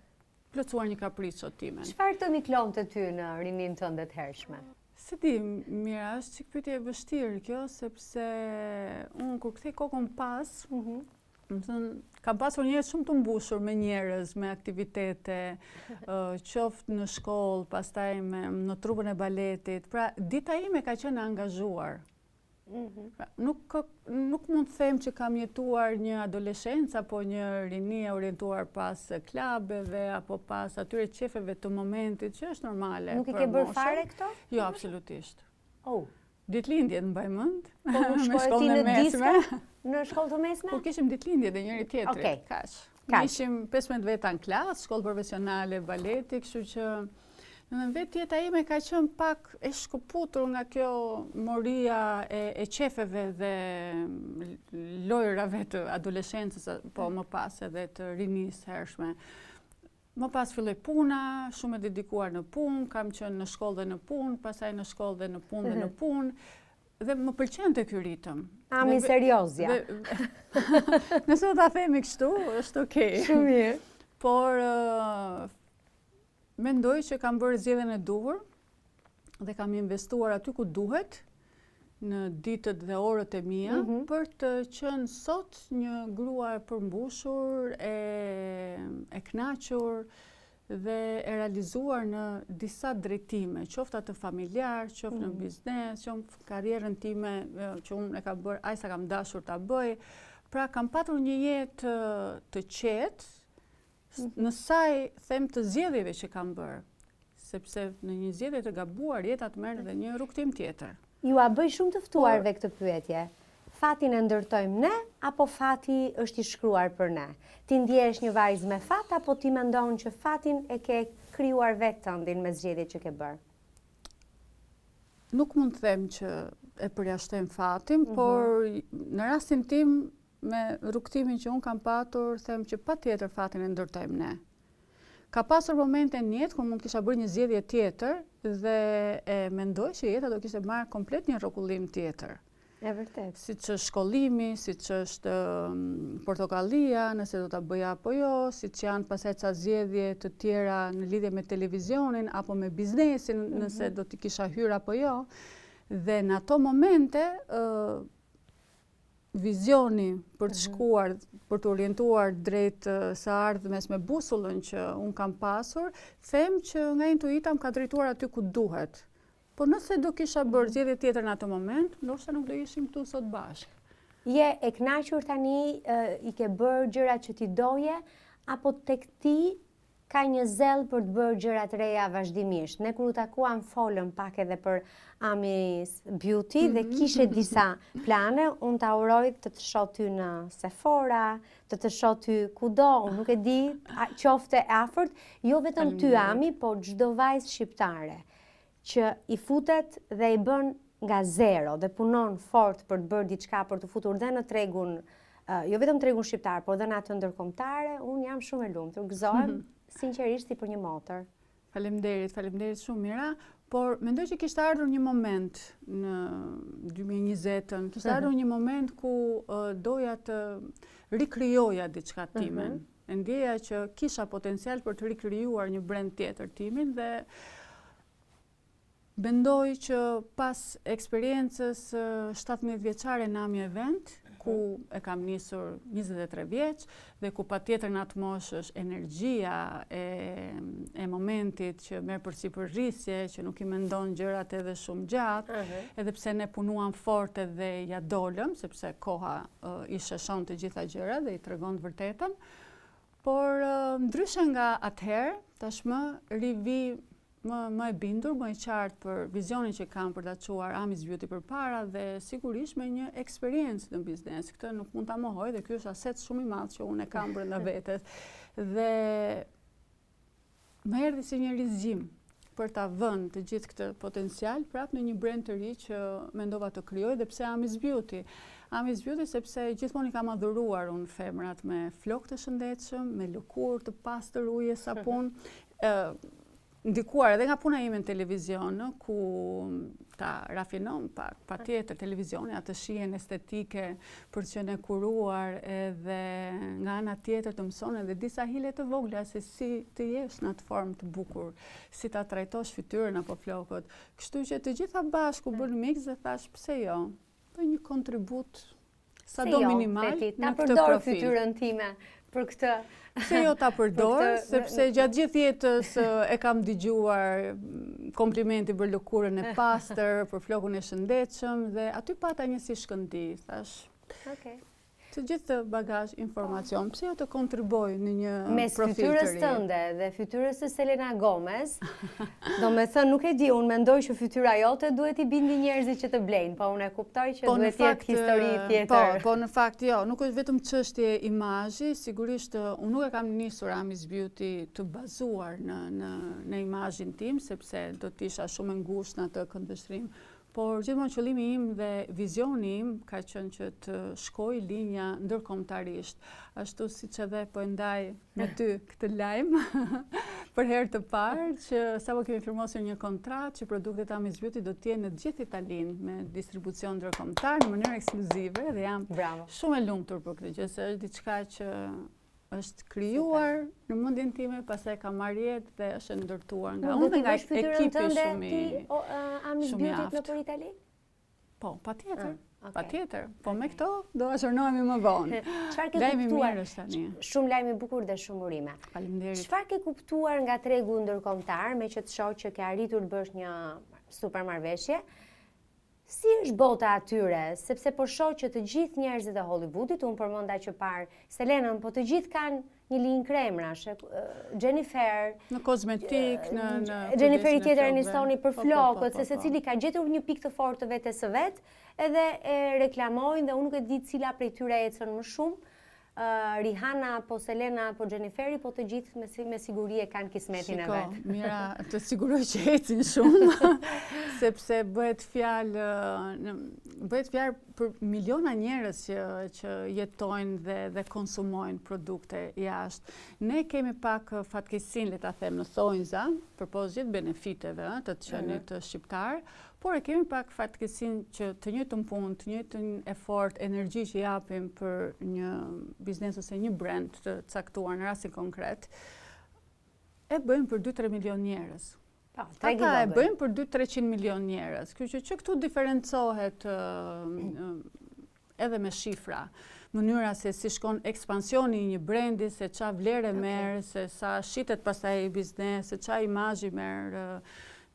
plotësuar një kaprico time. Çfarë të miklonte ty në rinin tënde të hershme? Se di, mira, është çik pyetje e vështirë kjo, sepse unë kur kthej kokën pas, Kam pasur një jetë shumë të mbushur me njerëz, me aktivitete, qoftë në shkollë, pastaj në trupën e baletit. Pra, dita ime ka qenë angazhuar. Pra, nuk mund të them që kam jetuar një adoleshencë apo një rini e orientuar pas klubeve apo pas atyre qefeve të momentit, që është normale. Nuk i ke bërë fare këto? Jo, absolutisht. Oh. Ditëlindjet më mbaj mend. Po në shkollën e mesme? Në shkollë të mesme? Kur kishim ditëlindjet e njëri tjetrit. Okej. Kaq. Ishim 15 veta në klasë, shkollë profesionale, baleti, kështu që në vetë jeta ime ka qenë pak e shkëputur nga kjo moria e qefeve dhe lojrave të adoleshencës, po më pas edhe të rinisë hershme. Më pas filloi puna, shumë e dedikuar në punë, kam qenë në shkollë dhe në punë, pastaj në shkollë dhe në punë dhe në punë, dhe më pëlqente ky ritëm. Ami seriozja. Nëse do ta themi kështu, është okay. Shumë mirë. Por mendoj që kam bërë zgjedhjen e duhur dhe kam investuar aty ku duhet, në ditët dhe orët e mia, për të qenë sot një grua e përmbushur, e kënaqur dhe e realizuar në disa drejtime, qoftë atë familjar, qoftë në biznes, qoftë karrierën time që unë e kam bërë, aq sa kam dashur ta bëj. Pra kam patur një jetë të qetë, në saj them të zgjedhjeve që kam bërë, sepse në një zgjedhje të gabuar jeta të merr edhe një rrugtim tjetër. Ju a bëj shumë të ftuarve këtë pyetje. Fatin e ndërtojmë ne, apo fati është i shkruar për ne? Ti ndjehesh një vajzë me fat, apo ti mendon që fatin e ke krijuar vetë tëndin me zgjedhjet që ke bërë? Nuk mund të them që e përjashtojm fatin, por në rastin tim, me rrugtimin që unë kam patur, them që patjetër fatin e ndërtojmë ne. Ka pasur momente në jetë kur mund kisha bërë një zgjedhje tjetër dhe e mendoj që jeta do kishte marrë komplet një rrokullim tjetër. E vërtet. Siç është shkollimi, siç është portokallia, nëse do ta bëja apo jo, siç janë pastaj ca zgjedhje të tjera në lidhje me televizionin apo me biznesin, nëse do t'i kisha hyrë apo jo. Dhe në ato momente vizioni për të shkuar, për të orientuar drejt së ardhmes me busullën që unë kam pasur, them që nga intuita më ka drejtuar aty ku duhet. Po nëse do kisha bërë zgjedhje tjetër në atë moment, ndoshta nuk do ishim këtu sot bashkë. Je e kënaqur tani, i ke bërë gjërat që ti doje, apo tek ti ka një zell për të bërë gjërat reja vazhdimisht? Ne kur u takuam folëm pak edhe për Ami's Beauty dhe kishe disa plane, unë ta uroj të shoh ty në Sephora, të shoh ty kudo, unë nuk e di, qofte e afërt, jo vetëm ty Ami, po çdo vajzë shqiptare që i futet dhe i bën nga zero dhe punon fort për të bërë diçka, për të futur dhe në tregun, jo vetëm tregun shqiptar, por dhe në atë ndërkombëtare, unë jam shumë e lumtur. Gëzohem sinqerisht si për një motër. Faleminderit shumë Mira, por mendoj që kishte ardhur një moment në 2020-ën, kishte ardhur një moment ku doja të rikrijoja diçka timen. E ndjeja që kisha potencial për të rikrijuar një brand tjetër timin dhe mendoj që pas eksperiencës 17 vjeçare në Ami Event, ku e kam nisur 23 vjeç dhe ku patjetër në atë moshë është energjia e momentit që merr përsipër rrisje, që nuk i mendon gjërat edhe shumë gjatë, edhe pse ne punuam fort edhe ja dolëm, sepse koha i sheshon të gjitha gjërat dhe i tregon të vërtetën. Por ndryshe nga atëherë, tashmë rivi më e bindur, më e qartë për vizionin që kam për ta çuar Ami's Beauty përpara dhe sigurisht me një eksperiencë në biznes. Këtë nuk mund ta mohoj dhe ky është aset shumë i madh që unë e kam brenda vetes. Dhe më erdhi si një rizgjim për ta vënë të gjithë këtë potencial prapë në një brand të ri që mendova të krijoj, dhe pse Ami's Beauty? Ami's Beauty sepse gjithmonë i kam adhuruar unë femrat me flokë të shëndetshëm, me lëkurë të pastër, ujë, sapun. Ndikuar edhe nga puna ime në televizion, ku ta rafinon pak, patjetër televizioni, atë shijen estetike për të qenë e kuruar, edhe nga ana tjetër të mëson edhe disa hile të vogla se si të jesh në atë formë të bukur, si ta trajtosh fytyrën apo flokët. Kështu që të gjitha bashku bën mix dhe thash pse jo, bëj një kontribut sado minimal në këtë profil. Ta përdor fytyrën time për këtë. Pse jo ta përdor, sepse gjatë gjithë jetës e kam dëgjuar komplimenti për lëkurën e pastër, për flokun e shëndetshëm dhe aty pata një si shkëndi, thash. Okej. Të gjithë bagazh informacion, pse jo të kontriboj në një mes profil të fytyrës ri. tënde dhe fytyrës së Selena Gomez, do me thënë nuk e di, unë mendoj që fytyra jote duhet i bindi njerëzit që të blejnë, po unë e kuptoj që duhet jetë histori tjetër. Po në fakt jo, nuk është vetëm çështje imazhi, sigurisht unë nuk e kam nisur Amis Beauty të bazuar në imazhin tim, sepse do të isha shumë e ngushtë në atë këndvështrim. Por gjithmonë qëllimi im dhe vizioni im ka qenë që të shkoj linja ndërkombëtarisht. Ashtu siç edhe po ndaj me ty këtë lajm për herë të parë që sapo kemi firmosur një kontratë që produktet Amis Beauty do të jenë në gjithë Italinë me distribucion ndërkombëtar në mënyrë ekskluzive dhe jam shumë e lumtur për këtë gjë, se është diçka që është krijuar në mendjen time, pastaj ka marrë jetë dhe është ndërtuar nga unë dhe nga ekipi shumë i Amis Beauty nëpër Itali? Po, patjetër. Patjetër. Po me këto do azhërnohemi më vonë. Çfarë ke Lajmi kuptuar? mirë është tani. Shumë lajm i bukur dhe shumë urime. Faleminderit. Çfarë ke kuptuar nga tregu ndërkombëtar, me që të shoh që ke arritur të bësh një super marrëveshje? Si është bota atyre, sepse po shoh që të gjithë njerëzit e Hollywoodit, unë përmenda që parë Selenën, po të gjithë kanë një linjë kremrash, Jennifer, në kozmetik, në Jenniferi tjetër e nistoni për flokët, se secili ka gjetur një pikë të fortë të vetes së vet, edhe e reklamojnë dhe unë nuk e di cila prej tyre ecën më shumë. Rihanna, po Selena, po Jenniferi, po të gjithë me siguri e kanë kismetin e vet. Shiko, mira, të siguroj që ecin shumë, sepse bëhet fjalë për miliona njerëz që jetojnë dhe konsumojnë produkte jashtë. Ne kemi pak fatkeqësinë, le ta them, në thonjza, përpos gjithë benefiteve të qenit shqiptar, por e kemi pak fatkeqësinë që të njëjtën punë, të njëjtën efort, energji që japim për një biznes ose një brand të caktuar në rastin konkret, e bëjmë për 2-3 milion njerëz. Ata e bëjmë për 200-300 milion njerëz. Kështu që këtu diferencohet edhe me shifra. Mënyra se si shkon ekspansioni i një brendi, se qa vlerë merr, se sa shitet pastaj biznes, se qa imazhi merr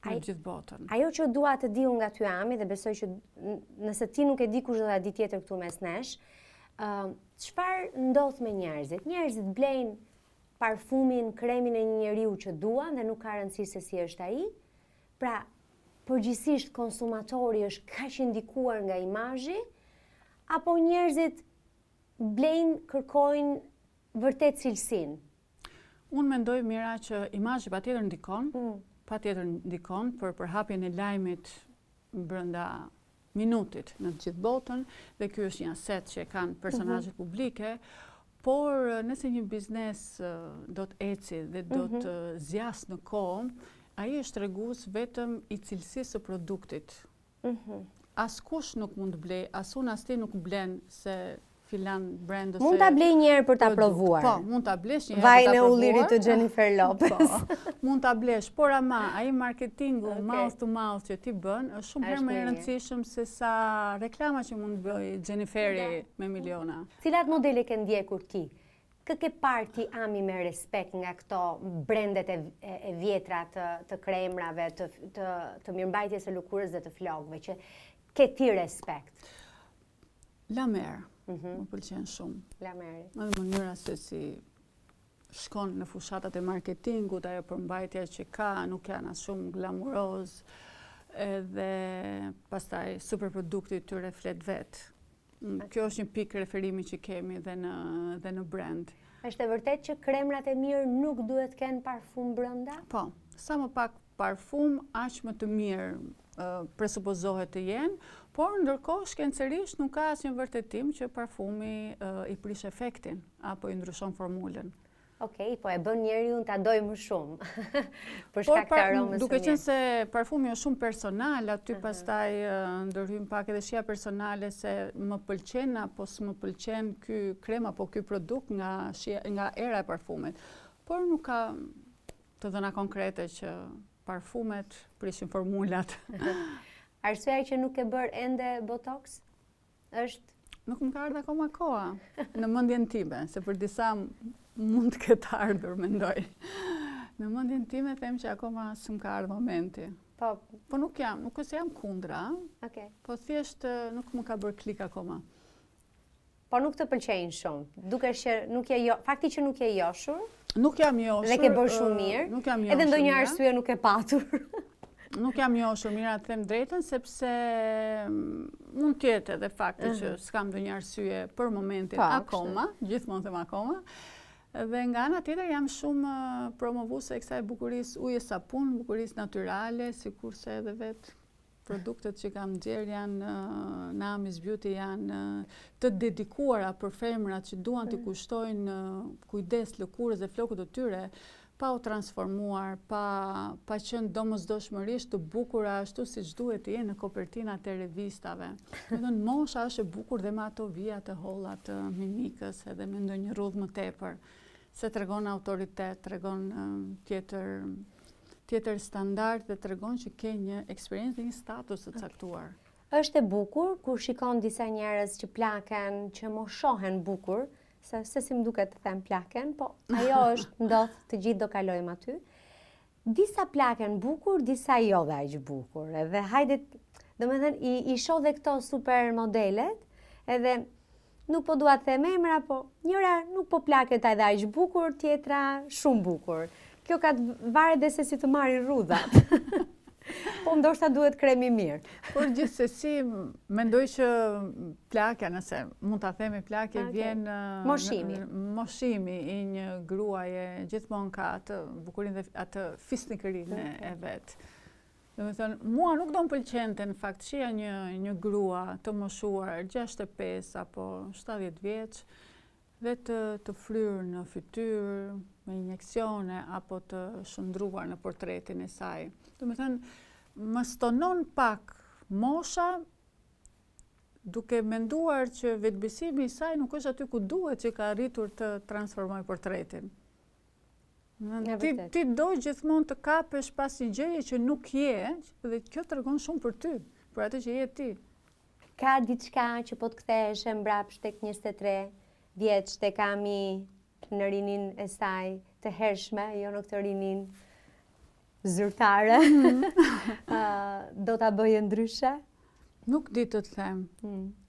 në gjithë botën. Ajo që dua të di unë nga ty, Ami, dhe besoj që nëse ti nuk e di kush do ta di tjetër këtu mes nesh, çfarë ndodh me njerëzit? Njerëzit blejnë parfumin, kremin e një njeriu që duan dhe nuk ka rëndësi se si është ai. Pra, përgjithsisht konsumatori është kaq i ndikuar nga imazhi, apo njerëzit blejnë, kërkojnë vërtet cilësinë? Unë mendoj, Mira, që imazhi patjetër ndikon, për përhapjen e lajmit brenda minutit në gjithë botën, dhe ky është një aset që kanë personazhet publike, por nëse një biznes do të eci dhe do të zjas në kohë, ai është tregues vetëm i cilësisë së produktit. Askush nuk mund të blej, as unë as ti nuk blen se filan brand ose... Mund ta blej një herë për ta provuar. Po, mund ta blesh një herë për ta provuar. Vajin e ullirit të Jennifer Lopez. Po, mund ta blesh, por ama ai marketingu mouth to mouth që ti bën është shumë herë më i rëndësishëm se sa reklama që mund të bëj Jenniferi me miliona. Cilat modele ke ndjekur ti? Kë ke parë ti, Ami, me respekt nga këto brendet e vjetra të kremrave, të mirëmbajtjes së lëkurës dhe të flokëve, që ke ti respekt? La Mer. Më pëlqen shumë. La Mer. Edhe mënyra se si shkon në fushatat e marketingut, ajo përmbajtja që ka, nuk janë as shumë glamuroz, edhe pastaj superprodukti tyre flet vet. Kjo është një pikë referimi që kemi dhe në brand. Është e vërtet që kremrat e mirë nuk duhet kenë parfum brenda? Po, sa më pak parfum, aq më të mirë presupozohet të jenë, por ndërkohë shkencërisht nuk ka asnjë vërtetim që parfumi i prish efektin apo i ndryshon formulën. Okej, po e bën njeriu ta doj më shumë. Për shkak të aromës së mirë. Duke qenë se parfumi është shumë personal, aty pastaj ndërhyn pak edhe shija personale se më pëlqen apo s'më pëlqen ky krem apo ky produkt nga era e parfumit. Por nuk ka të dhëna konkrete që parfumet prishin formulat. Arsyeja që nuk e bër ende botox është? Nuk më ka ardhur akoma koha në mendjen time, se për disa mund të ketë ardhur, mendoj. Në mendjen time them që akoma s'm ka ardhur momenti. Po nuk është se jam kundra, po thjesht nuk më ka bërë klik akoma. Po nuk të pëlqejnë shumë, duke që fakti që nuk je joshur. Nuk jam joshur. Dhe ke bërë shumë mirë. Nuk jam joshur. Edhe ndonjë arsye nuk e patur. Nuk jam joshur mira të them drejtën, sepse mund tjetë edhe fakti që s'kam ndonjë arsye për momentin akoma, gjithmonë them akoma. Dhe nga ana tjetër jam shumë promovuese e kësaj bukurisë ujë sapun, bukurisë natyrale, sikurse edhe vetë produktet që kam nxjerr janë në Amis Beauty janë të dedikuara për femrat që duan të kushtojnë kujdes, lëkurës dhe flokët e tyre, pa u transformuar, pa qenë domosdoshmërisht të bukura ashtu siç duhet të jenë në kopertinat e revistave. Domethënë mosha është e bukur dhe me ato vijat e holla të mimikës edhe me ndonjë rrudh më tepër, se tregon autoritet, tregon tjetër standard dhe tregon që ke një eksperiencë dhe një status të caktuar. Është e bukur kur shikon disa njerëz që plaken, që moshohen bukur, se si më duket të them plaken, po ajo është ndodh, të gjithë do kalojmë aty. Disa plaken bukur, disa jo dhe aq bukur. Edhe hajde, domethënë i shoh dhe këto super modelet, edhe nuk po dua të them emra, po njëra nuk po plaket edhe aq bukur, tjetra shumë bukur. Kjo ka të varet dhe se si të marrin rrudhat. Po ndoshta duhet kremi mirë. Por gjithsesi mendoj që plakja, nëse mund ta themi plakje, vjen moshimi i një gruaje, gjithmonë ka atë bukurinë dhe atë fisnikërinë e vet. Domethënë, mua nuk do më pëlqente në fakt që një grua të moshuar 65 apo 70 vjeç dhe të fryrë në fytyrë me injeksione apo të shndruar në portretin e saj. Domethënë, më stonon pak mosha duke menduar që vetbesimi i saj nuk është aty ku duhet që ka arritur të transformoj portretin. Ti do gjithmonë të kapesh pas një gjëje që nuk je, dhe kjo tregon shumë për ty, për atë që je ti. Ka diçka që po të kthehesh mbrapsht tek 23 vjeç tek Ami në rinin e saj të hershme, jo në këtë rinin zyrtare, do ta bëje ndryshe? Nuk di të them.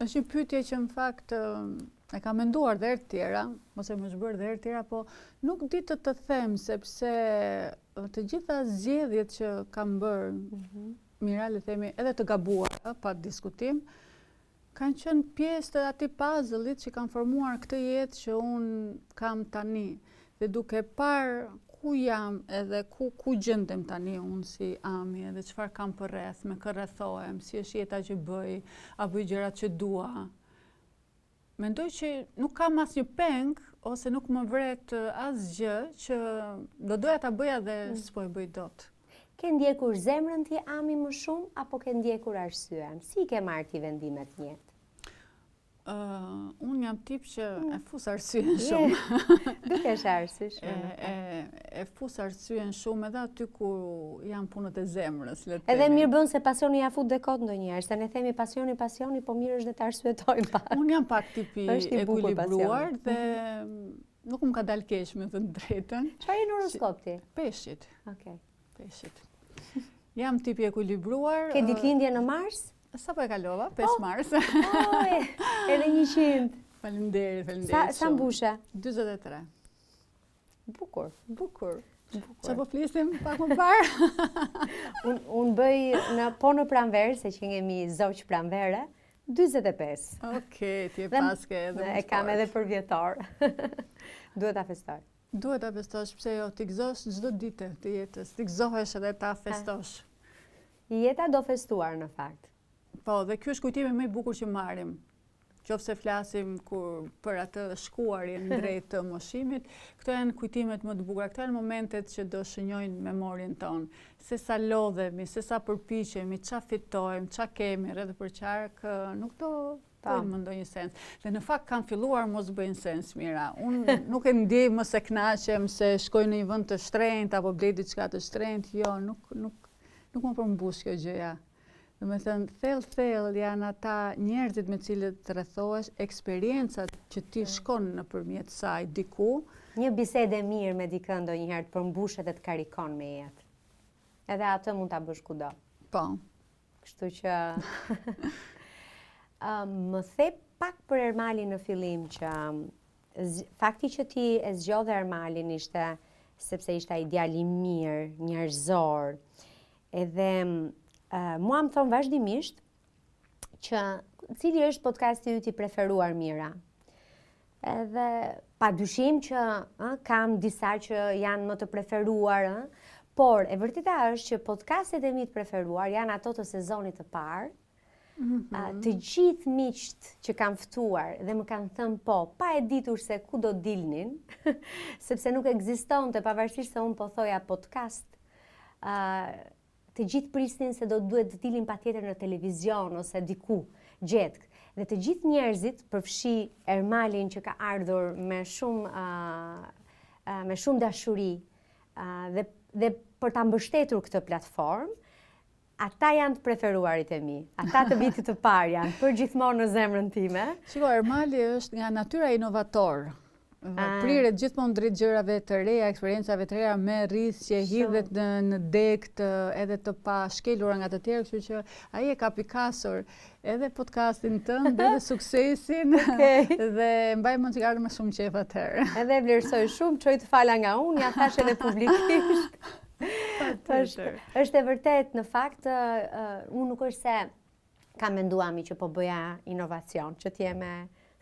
Është një pyetje që në fakt e kam menduar dhe herë tjera, ose më zhbër dhe herë tjera, po nuk di të them, sepse të gjitha zgjedhjet që kam bërë, mira le themi edhe të gabuar, pa diskutim, kanë qenë pjesë të atij puzzle-it që kanë formuar këtë jetë që unë kam tani. Dhe duke parë ku jam edhe ku gjendem tani unë si Ami, edhe çfarë kam përreth, me kë rrethohem, si është jeta që bëj, a bëj gjërat që dua. Mendoj që nuk kam asnjë peng ose nuk më vret asgjë që do doja ta bëja dhe s'po e bëj dot. Ke ndjekur zemrën ti Ami më shumë apo ke ndjekur arsyen? Si ke marrë ti vendimet në jetë? Unë jam tip që e fus arsyen shumë. Dukesh arsysh. E fus arsyen shumë edhe aty ku janë punët e zemrës. Edhe mirë bën se pasioni ja fut dhe kot ndonjëherë, se ne themi pasioni, po mirë është dhe të arsyetojmë pak. Unë jam pak tipi ekuilibruar dhe nuk më ka dalë keq me të drejtën. Çfarë je në horoskop ti? Peshqit. Okej. Peshqit. Jam tipi ekuilibruar. Ke ditëlindje në Mars? Sa po e kalova, 5 Mars. Edhe 100. Faleminderit. Sa mbushe? 43. Bukur. Qa po flisim pak më parë? Unë bëj në pranverë, se që ngemi zoq pranvere, 45. Okej, ti e paske edhe më e kam edhe për vjetor. Duhet ta festoj. Duhet ta festosh, pse jo, t'i gëzosh çdo ditë të jetës, t'i gëzohesh edhe ta festosh. Jeta do festuar në fakt. Po, dhe ky është kujtimi më i bukur që marrim. Qofse flasim për atë shkuarjen drejt të moshimit, këto janë kujtimet më të bukura, këto janë momentet që do shënjojnë memorien tonë. Se sa lodhemi, se sa përpiqemi, ç'a fitojmë, ç'a kemi rreth për qark, nuk do bëjmë ndonjë sens. Dhe në fakt kanë filluar mos bëjnë sens, mira. Unë nuk e ndjej më se kënaqem se shkoj në një vend të shtrenjtë apo blej diçka të shtrenjtë, jo, nuk më përmbush kjo gjëja. Do me thënë, thellë janë ata njerëzit me cilët të rrethohesh, eksperiencat që ti shkon nëpërmjet saj diku. Një bisede mirë me dikën ndonjëherë të përmbushet dhe të karikon me jetë. Edhe atë mund ta bësh kudo. Po. Kështu që më the pak për Ermalin në fillim që fakti që ti e zgjodhe Ermalin ishte sepse ishte ai djalë i mirë, njerëzor. Edhe mua më thon vazhdimisht që cili është podcasti yt i preferuar, Mira. Edhe padyshim që kam disa që janë më të preferuar, por e vërteta është që podcastet e mi të preferuar janë ato të sezonit të parë. Të gjithë miqt që kam ftuar dhe më kanë thënë po, pa e ditur se ku do dilnin, sepse nuk ekzistonte, pavarësisht se unë po thoja podcast, të gjithë prisnin se do duhet të dilin patjetër në televizion ose diku gjetë. Dhe të gjithë njerëzit, përfshi Ermalin që ka ardhur me shumë dashuri dhe për ta mbështetur këtë platformë, ata janë të preferuarit e mi. Ata të vitit të parë janë, përgjithmonë në zemrën time. Shiko, Ermali është nga natyra inovator. Priret gjithmonë drejt gjërave të reja, eksperiencave të reja me rrisje, hidhet në dekt, edhe të pa shkelura nga të tjerë, kështu që ai e ka pikasur edhe podcastin tënd, edhe suksesin, dhe mbaj mend që ka ardhur me shumë qejf atëherë. Edhe vlerësoj shumë, çoj të fala nga unë, ja thash edhe publikisht. Është e vërtet, në fakt, unë nuk është se kam menduami që po bëja inovacion, që t'jeme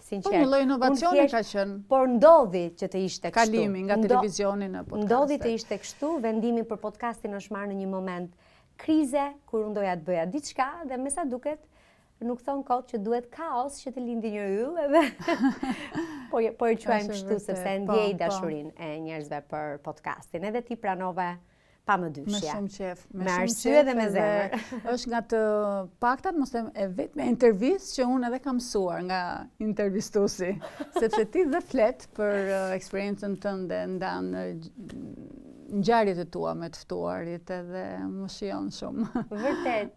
sinqert. Po një lloj inovacioni ka qenë. Por ndodhi që të ishte kështu. Kalimi nga televizioni në podcast. Ndodhi të ishte kështu, vendimi për podcastin është marrë në një moment krize, kur unë doja të bëja diçka dhe me sa duket nuk thon kot që duhet kaos që të lindi një yll edhe po e quajmë kështu sepse ndjej dashurinë e njerëzve për podcastin. Edhe ti pranove pa më dyshje. Me shumë qef. Me arsye dhe me zemër. Është nga të paktat, mos them e vetme intervistë që unë edhe kam mësuar nga intervistuesi, sepse ti dhe flet për eksperiencën tënde ndanë ngjarjet e tua me të ftuarit edhe më shijon shumë. Vërtet.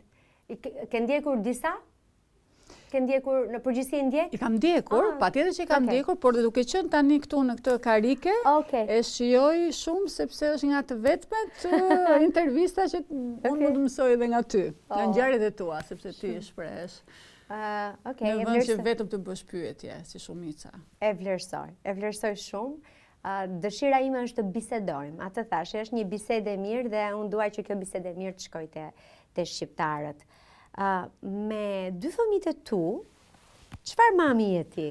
Ke ndjekur disa? Ke ndjekur në përgjithësi ndjek? I kam ndjekur, patjetër që i kam ndjekur, por duke qenë tani këtu në këtë karike, e shijoj shumë sepse është nga të vetmet intervista që unë mund të mësoj edhe nga ty, nga ngjarjet e tua, sepse ti e shprehesh. Në vend që vetëm të bësh pyetje, si shumica. E vlerësoj shumë. Dëshira ime është të bisedojmë. Atë thash, është një bisedë e mirë dhe unë dua që kjo bisedë e mirë të shkojë te shqiptarët. Me dy fëmijët e tu, çfarë mami je ti?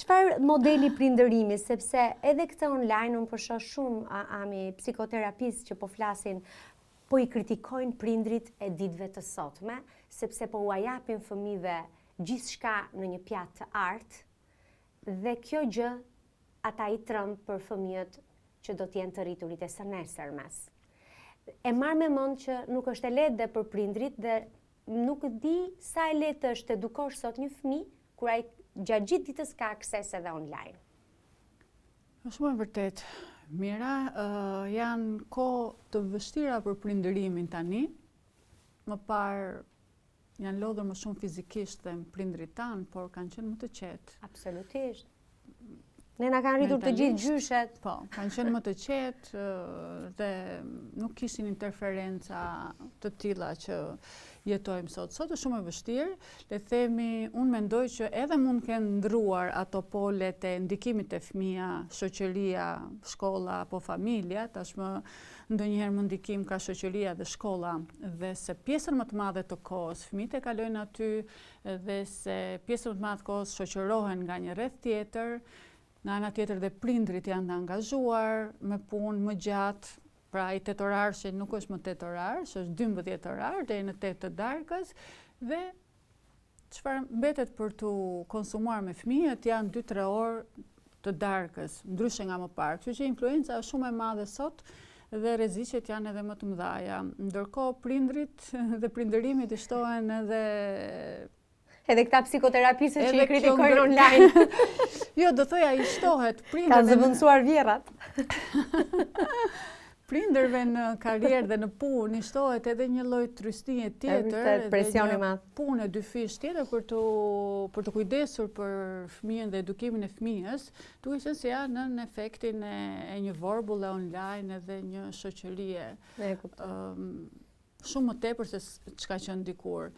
Çfarë modeli prindërimi? Sepse edhe këtë online unë po shoh shumë ami psikoterapistë që po flasin, po i kritikojnë prindrit e ditëve të sotme, sepse po ua japin fëmijëve gjithçka në një pjatë të artë dhe kjo gjë ata i trëmbë për fëmijët që do t'jenë të rriturit e së nesërmes. E marr me mend që nuk është e lehtë dhe për prindrit dhe nuk di sa e lehtë është edukosh sot një fëmijë kur ai gjatë gjithë ditës ka akses edhe online. Është shumë e vërtet. Mira, janë kohë të vështira për prindërimin tani. Më parë janë lodhur më shumë fizikisht dhe prindrit tanë, por kanë qenë më të qetë. Absolutisht. Ne na kanë rritur të gjithë gjyshet. Po, kanë qenë më të qetë dhe nuk kishin interferenca të tilla që jetojmë sot. Sot është shumë e vështirë. Le themi, unë mendoj që edhe mund të kenë ndruar ato polet e ndikimit të fëmia, shoqëria, shkolla apo familja, tashmë ndonjëherë më ndikim ka shoqëria dhe shkolla, dhe se pjesën më të madhe të kohës fëmijët e kalojnë aty dhe se pjesën më të madhe të kohës shoqërohen nga një rreth tjetër. Nga ana tjetër dhe prindrit janë të angazhuar me punë më gjatë, pra i 8 orar që nuk është më 8 orar, që është 12 orar deri në 8 të darkës, dhe çfarë mbetet për të konsumuar me fëmijët janë 2-3 orë të darkës, ndryshe nga më parë. Kështu që influenca është shumë e madhe sot dhe rreziqet janë edhe më të mëdha. Ndërkohë prindrit dhe prindërimi të shtohen edhe këta psikoterapistët që i kritikojnë online. Jo, do thoja i shtohet prindrit. Kanë zëvendësuar vjerrat. prindërve në karrierë dhe në punë i shtohet edhe një lloj trysnie tjetër, presioni edhe madh. një punë dyfish tjetër për të kujdesur për fëmijën dhe edukimin e fëmijës, duke qenë se janë në efektin e një vorbulle online edhe një shoqërie shumë më tepër se çka qenë dikur.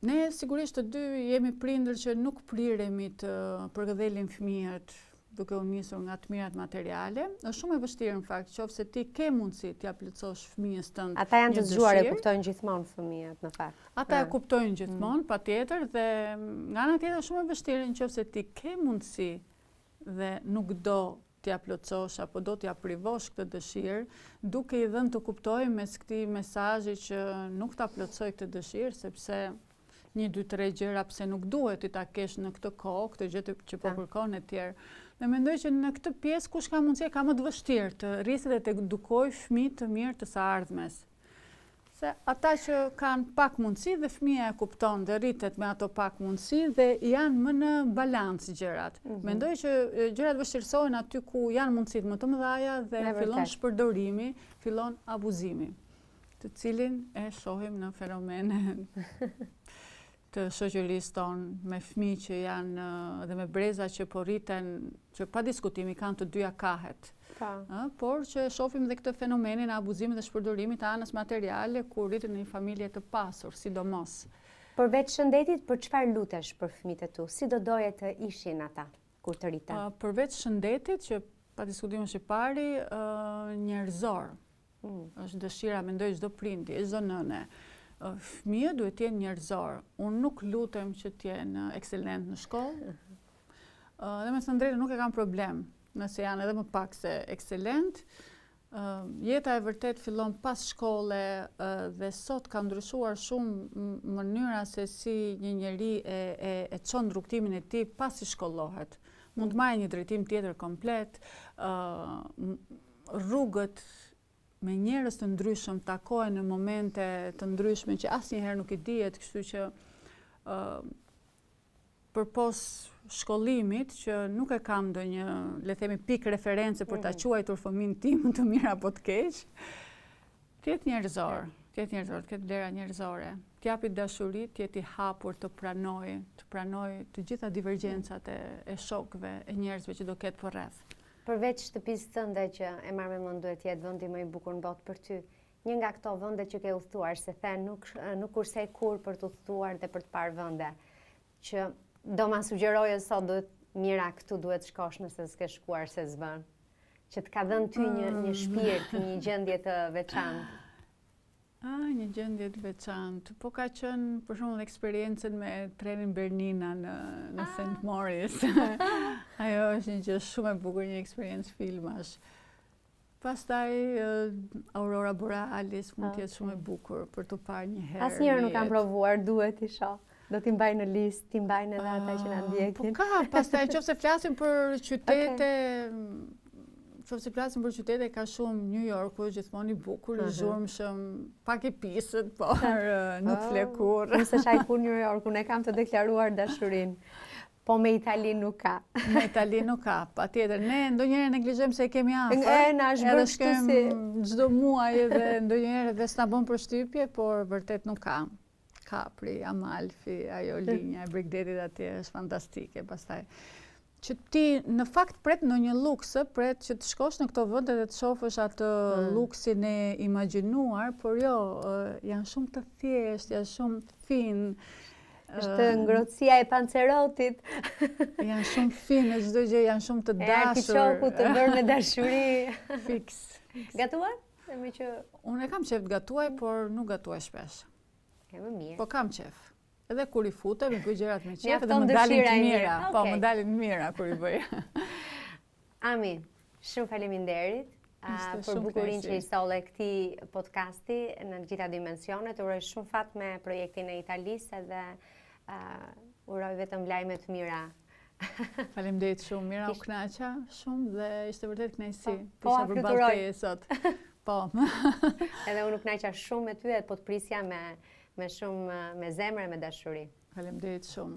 Ne sigurisht të dy jemi prindër që nuk priremi të përgëdhelin fëmijët duke u nisur nga të mirat materiale. Është shumë e vështirë në fakt, qofse ti ke mundësi t'ja plotësosh fëmijës tënd. Ata janë të zgjuar e kuptojnë gjithmonë fëmijët në fakt. Ata e kuptojnë gjithmonë, patjetër, dhe nga ana tjetër shumë e vështirë nëse ti ke mundësi dhe nuk do t'ja plotësosh apo do t'ja privosh këtë dëshirë, duke i dhënë të kuptojë mes këtij mesazhi që nuk ta plotësoj këtë dëshirë sepse 1, 2, 3 gjëra pse nuk duhet ti ta kesh në këtë kohë, këtë gjë që po kërkon e tjerë. Dhe mendoj që në këtë pjesë kush ka mundësi ka më të vështirë të rrisë dhe të edukojë fëmijë të mirë të së ardhmes. Se ata që kanë pak mundësi dhe fëmia e kupton dhe rritet me ato pak mundësi dhe janë më në balancë gjërat. Mendoj që gjërat vështirësohen aty ku janë mundësitë më të mëdha dhe fillon shpërdorimi, fillon abuzimi, të cilin e shohim në fenomene të shoqërisë tonë me fëmijë që janë dhe me breza që po rriten, që pa diskutimi kanë të dyja kahet. Por që shohim dhe këtë fenomenin e abuzimit dhe shpërdorimit të anës materiale kur rriten në një familje të pasur, sidomos. Përveç shëndetit, për çfarë lutesh për fëmijët e tu? Si do doje të ishin ata kur të rriten? Përveç shëndetit, që pa diskutim është i pari, njerëzor. Është dëshira, mendoj çdo prindi, çdo nëne. Fëmijët duhet të jenë njerëzor. Unë nuk lutem që të jenë ekselent në shkollë. Dhe me thënë drejtën nuk e kam problem nëse janë edhe më pak se ekselent. Jeta e vërtet fillon pas shkolle dhe sot ka ndryshuar shumë mënyra se si një njeri e çon rrugtimin e tij pasi shkollohet. Mund të marrë një drejtim tjetër komplet, rrugët me njerëz të ndryshëm takohen në momente të ndryshme që asnjëherë nuk i dihet, kështu që përpos shkollimit që nuk e kam ndonjë, le themi, pikë referencë për ta quajtur fëmin tim të mirë apo të keq, të jetë njerëzor, të ketë vlera njerëzore, të japi dashuri, të jetë i hapur të pranoj të gjitha divergjencat e shokëve, e njerëzve që do ketë përreth. Përveç shtëpisë tënde që e marr me mend duhet të jetë vendi më i bukur në botë për ty, një nga këto vende që ke udhëtuar, se the nuk kursej kur për të udhëtuar dhe për të parë vende, që do ma sugjeroje sot duhet mira këtu duhet shkosh nëse s'ke shkuar se s'bën, që të ka dhënë ty një shpirt, një gjendje të veçantë. Një gjendje të veçantë. Po ka qenë për shembull eksperiencën me trenin Bernina në St. Maurice. Ajo është një gjë shumë e bukur, një eksperiencë filmash. Pastaj Aurora Borealis mund të jetë shumë e bukur për të parë një herë. Asnjëherë nuk kam provuar, duhet i shoh. Do t'i mbaj në listë, t'i mbajnë edhe ata që na ndjekin. Po ka, pastaj nëse flasim për qytete, nëse flasim për qytete, ka shumë New Yorku, gjithmonë i bukur, i zhurmshëm, pak i pisët, por nuk flet kurrë. Nëse shaj kur New Yorku, ne kam të deklaruar dashurinë. Po me Itali nuk ka. Me Itali nuk ka, patjetër. Ne ndonjëherë neglizhojmë se e kemi afër. Na është bërë kështu si çdo muaj edhe ndonjëherë edhe s'na bën përshtypje, por vërtet nuk ka. Capri, Amalfi, ajo linja e Bregdetit atje është fantastike. Pastaj që ti në fakt pret ndonjë luks, pret që të shkosh në këto vende dhe të shohësh atë luksin e imagjinuar, por jo, janë shumë të thjeshtë, janë shumë të finë. Është ngrohtësia e pancerotit. Janë shumë finë, çdo gjë janë shumë të dashur. Artiçoku të bërë me dashuri. Fiks. Gatuar? Unë e kam qef të gatuaj, por nuk gatuaj shpesh. Më mirë. Po kam qef. Edhe kur i futem, i bëj gjërat me qef dhe më dalin të mira. Po, më dalin të mira kur i bëj. Ami, shumë faleminderit për bukurinë që i solle këtij podcasti në gjitha dimensionet. Uroj shumë fat me projektin e Italisë dhe uroj vetëm lajme të mira. Faleminderit shumë, mira u kënaqa shumë dhe ishte vërtet kënaqësi. Po, isha përballë teje sot. Po. Edhe unë u kënaqa shumë me ty, po të prisja me shumë me zemër e me dashuri. Faleminderit shumë.